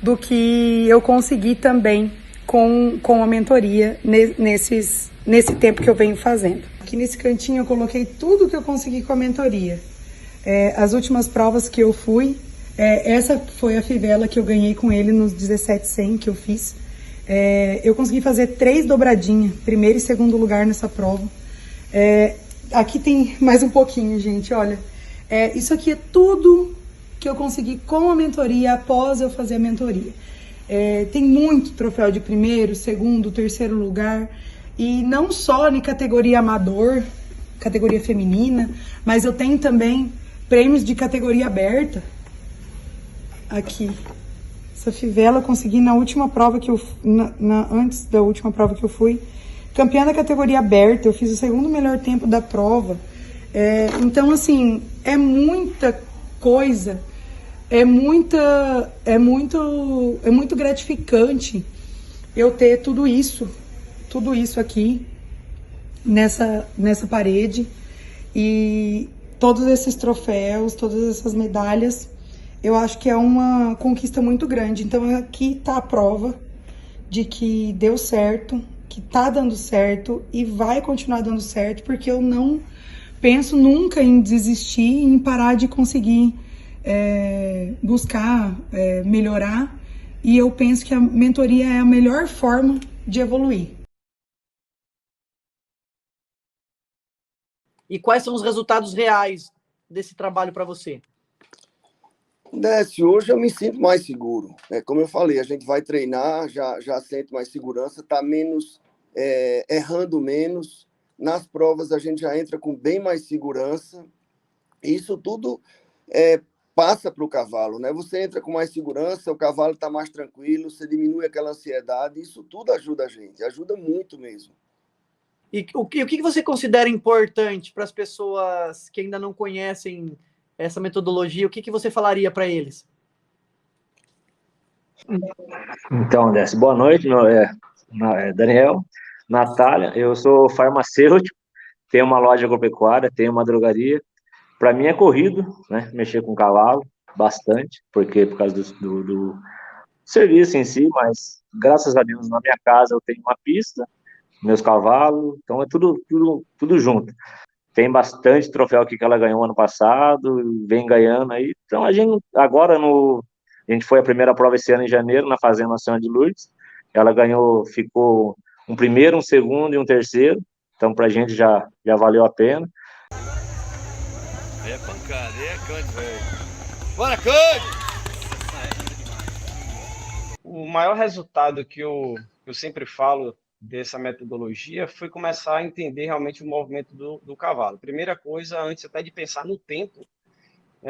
do que eu consegui também com a mentoria nesse tempo que eu venho fazendo. Aqui nesse cantinho eu coloquei tudo que eu consegui com a mentoria. As últimas provas que eu fui, essa foi a fivela que eu ganhei com ele nos 1700 que eu fiz. Eu consegui fazer 3 dobradinhas, primeiro e segundo lugar nessa prova. Aqui tem mais um pouquinho, gente, olha. Isso aqui é tudo que eu consegui com a mentoria, após eu fazer a mentoria. Tem muito troféu de primeiro, segundo, terceiro lugar. E não só em categoria amador, categoria feminina, mas eu tenho também prêmios de categoria aberta. Aqui. Essa fivela eu consegui na última prova que eu... antes da última prova que eu fui. Campeã da categoria aberta, eu fiz o segundo melhor tempo da prova. Então, assim, é muita coisa, é muito gratificante eu ter tudo isso aqui nessa parede, e todos esses troféus, todas essas medalhas, eu acho que é uma conquista muito grande. Então aqui tá a prova de que deu certo, que tá dando certo e vai continuar dando certo, porque eu não penso nunca em desistir, em parar de conseguir buscar melhorar, e eu penso que a mentoria é a melhor forma de evoluir. E quais são os resultados reais desse trabalho para você? Décio, hoje eu me sinto mais seguro. Como eu falei, a gente vai treinar, já sente mais segurança, está menos, errando menos. Nas provas a gente já entra com bem mais segurança. Isso tudo passa para o cavalo, né? Você entra com mais segurança, o cavalo está mais tranquilo, você diminui aquela ansiedade. Isso tudo ajuda a gente, ajuda muito mesmo. E o que você considera importante para as pessoas que ainda não conhecem essa metodologia? O que você falaria para eles? Então, Décio, boa noite, meu Daniel, Natália, eu sou farmacêutico, tenho uma loja agropecuária, tenho uma drogaria. Para mim é corrido, né, mexer com cavalo, bastante, porque por causa do serviço em si, mas graças a Deus na minha casa eu tenho uma pista, meus cavalos, então é tudo junto. Tem bastante troféu aqui que ela ganhou ano passado, vem ganhando aí. Então a gente foi a primeira prova esse ano em janeiro na Fazenda Senhora de Lourdes. Ela ganhou, ficou um primeiro, um segundo e um terceiro. Então pra gente já valeu a pena. É pancada, é Cante, velho. Bora, Cante! O maior resultado que eu sempre falo dessa metodologia foi começar a entender realmente o movimento do cavalo. Primeira coisa, antes até de pensar no tempo,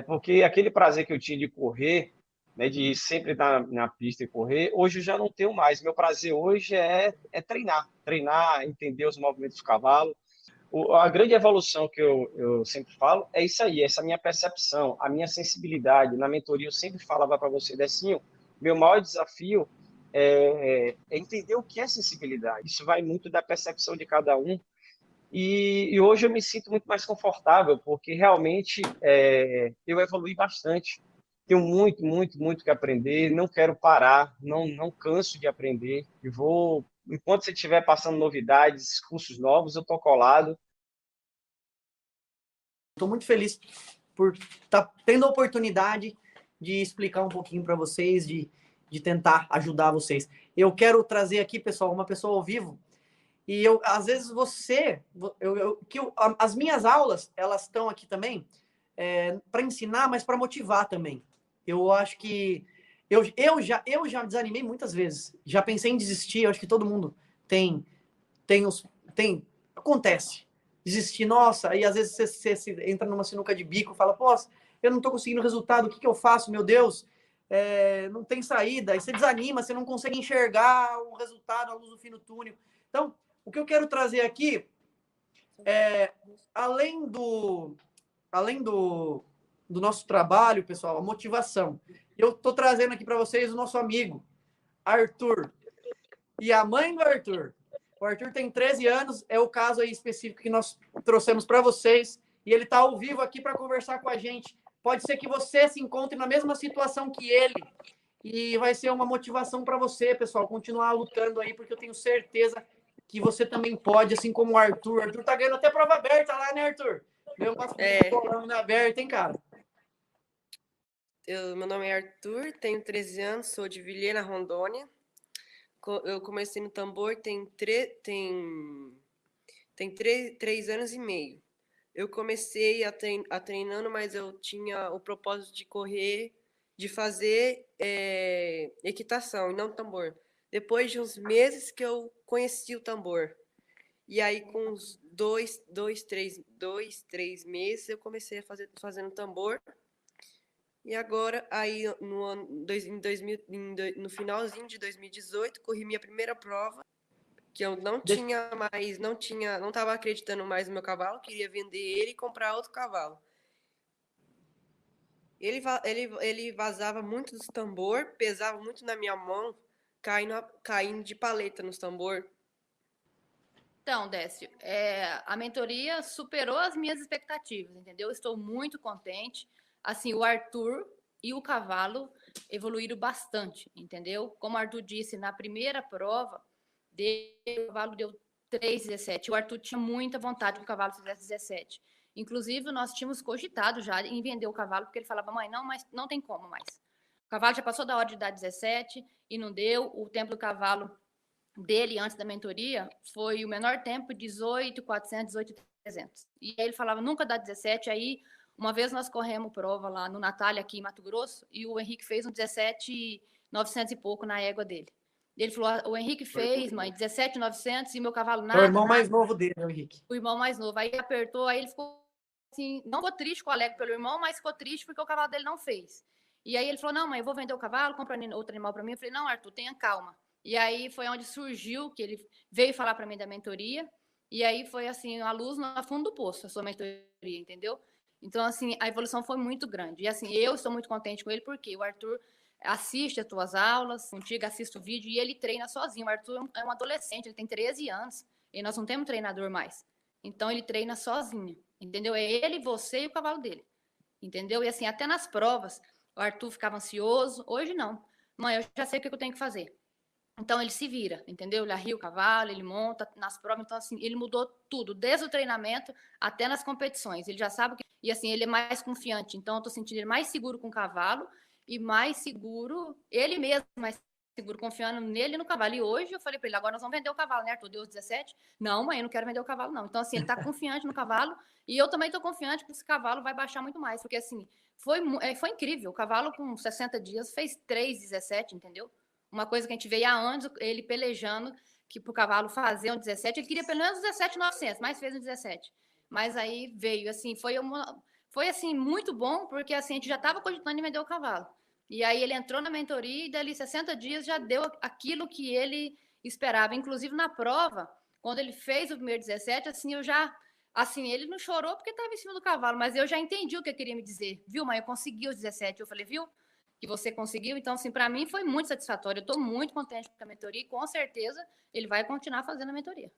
porque aquele prazer que eu tinha de correr, né, de sempre estar na pista e correr, hoje eu já não tenho mais. Meu prazer hoje é treinar, entender os movimentos do cavalo. A grande evolução que eu sempre falo é isso aí, essa minha percepção, a minha sensibilidade. Na mentoria eu sempre falava para você, Decinho, meu maior desafio é entender o que é sensibilidade. Isso vai muito da percepção de cada um. E hoje eu me sinto muito mais confortável, porque realmente eu evolui bastante. Tenho muito que aprender, não quero parar, não canso de aprender. E enquanto você estiver passando novidades, cursos novos, eu estou colado. Estou muito feliz por estar tendo a oportunidade de explicar um pouquinho para vocês, de tentar ajudar vocês. Eu quero trazer aqui, pessoal, uma pessoa ao vivo. E às vezes as minhas aulas, elas estão aqui também para ensinar, mas para motivar também. Eu acho que eu já desanimei muitas vezes. Já pensei em desistir. Eu acho que todo mundo acontece. Desistir, nossa, e às vezes você entra numa sinuca de bico e fala, pô, eu não estou conseguindo resultado, o que eu faço, meu Deus? não tem saída, aí você desanima, você não consegue enxergar o resultado, a luz do fim do túnel. Então, o que eu quero trazer aqui além do nosso trabalho, pessoal, a motivação. Eu estou trazendo aqui para vocês o nosso amigo, Arthur. E a mãe do Arthur. O Arthur tem 13 anos, é o caso aí específico que nós trouxemos para vocês. E ele está ao vivo aqui para conversar com a gente. Pode ser que você se encontre na mesma situação que ele. E vai ser uma motivação para você, pessoal, continuar lutando aí, porque eu tenho certeza que você também pode, assim como o Arthur. O Arthur tá ganhando até prova aberta lá, né, Arthur? Meu bolão na aberta, hein, cara? Meu nome é Arthur, tenho 13 anos, sou de Vilhena, Rondônia. Eu comecei no tambor tem 3 anos e meio. Eu comecei a treinando, mas eu tinha o propósito de correr, de fazer equitação e não tambor. Depois de uns meses que eu conheci o tambor. E aí, com uns 3 meses, eu comecei a fazendo tambor. E agora, aí no finalzinho de 2018, corri minha primeira prova, que eu não estava acreditando mais no meu cavalo, queria vender ele e comprar outro cavalo. Ele vazava muito dos tambor, pesava muito na minha mão, caindo de paleta nos tambor. Então, Décio, a mentoria superou as minhas expectativas, entendeu? Estou muito contente. Assim, o Arthur e o cavalo evoluíram bastante, entendeu? Como o Arthur disse, na primeira prova, o cavalo deu 3,17. O Arthur tinha muita vontade que o cavalo fizesse 17. Inclusive, nós tínhamos cogitado já em vender o cavalo, porque ele falava, mãe, não, mas não tem como mais. O cavalo já passou da hora de dar 17 e não deu. O tempo do cavalo dele, antes da mentoria, foi o menor tempo, 18.400, 18.300. E aí ele falava, nunca dá 17. Aí, uma vez nós corremos prova lá no Natália, aqui em Mato Grosso, e o Henrique fez um 17.900 e pouco na égua dele. Ele falou, o Henrique fez, mãe, 17.900 e meu cavalo nada. É o irmão mais novo dele, o Henrique. O irmão mais novo. Aí apertou, aí ele ficou assim, não ficou triste com o alegre pelo irmão, mas ficou triste porque o cavalo dele não fez. E aí ele falou, não, mãe, eu vou vender o cavalo, compra outro animal para mim. Eu falei, não, Arthur, tenha calma. E aí foi onde surgiu, que ele veio falar para mim da mentoria, e aí foi assim, a luz no fundo do poço, a sua mentoria, entendeu? Então, assim, a evolução foi muito grande. E assim, eu estou muito contente com ele, porque o Arthur assiste as tuas aulas, contigo assiste o vídeo, e ele treina sozinho. O Arthur é um adolescente, ele tem 13 anos, e nós não temos treinador mais. Então, ele treina sozinho, entendeu? É ele, você e o cavalo dele, entendeu? E assim, até nas provas, o Arthur ficava ansioso. Hoje, não. Mãe, eu já sei o que eu tenho que fazer. Então, ele se vira, entendeu? Ele arria o cavalo, ele monta nas provas. Então, assim, ele mudou tudo, desde o treinamento até nas competições. Ele já sabe que... E, assim, ele é mais confiante. Então, eu tô sentindo ele mais seguro com o cavalo e mais seguro, ele mesmo mais seguro, confiando nele e no cavalo. E hoje eu falei para ele, agora nós vamos vender o cavalo, né, Arthur? Deu 17? Não, mãe, eu não quero vender o cavalo, não. Então, assim, ele tá confiante no cavalo e eu também tô confiante que esse cavalo vai baixar muito mais. Porque, assim, foi incrível. O cavalo, com 60 dias, fez 3,17, entendeu? Uma coisa que a gente veio há anos, ele pelejando, que pro cavalo fazer um 17, ele queria pelo menos 17.900, mas fez um 17. Mas aí veio, assim, foi assim, muito bom, porque assim, a gente já estava cogitando em vender o cavalo. E aí ele entrou na mentoria e dali 60 dias já deu aquilo que ele esperava. Inclusive na prova, quando ele fez o primeiro 17, assim, ele não chorou porque estava em cima do cavalo, mas eu já entendi o que ele queria me dizer. Viu, mãe, eu consegui os 17. Eu falei, viu? Que você conseguiu. Então, assim, para mim foi muito satisfatório. Eu estou muito contente com a mentoria e com certeza ele vai continuar fazendo a mentoria.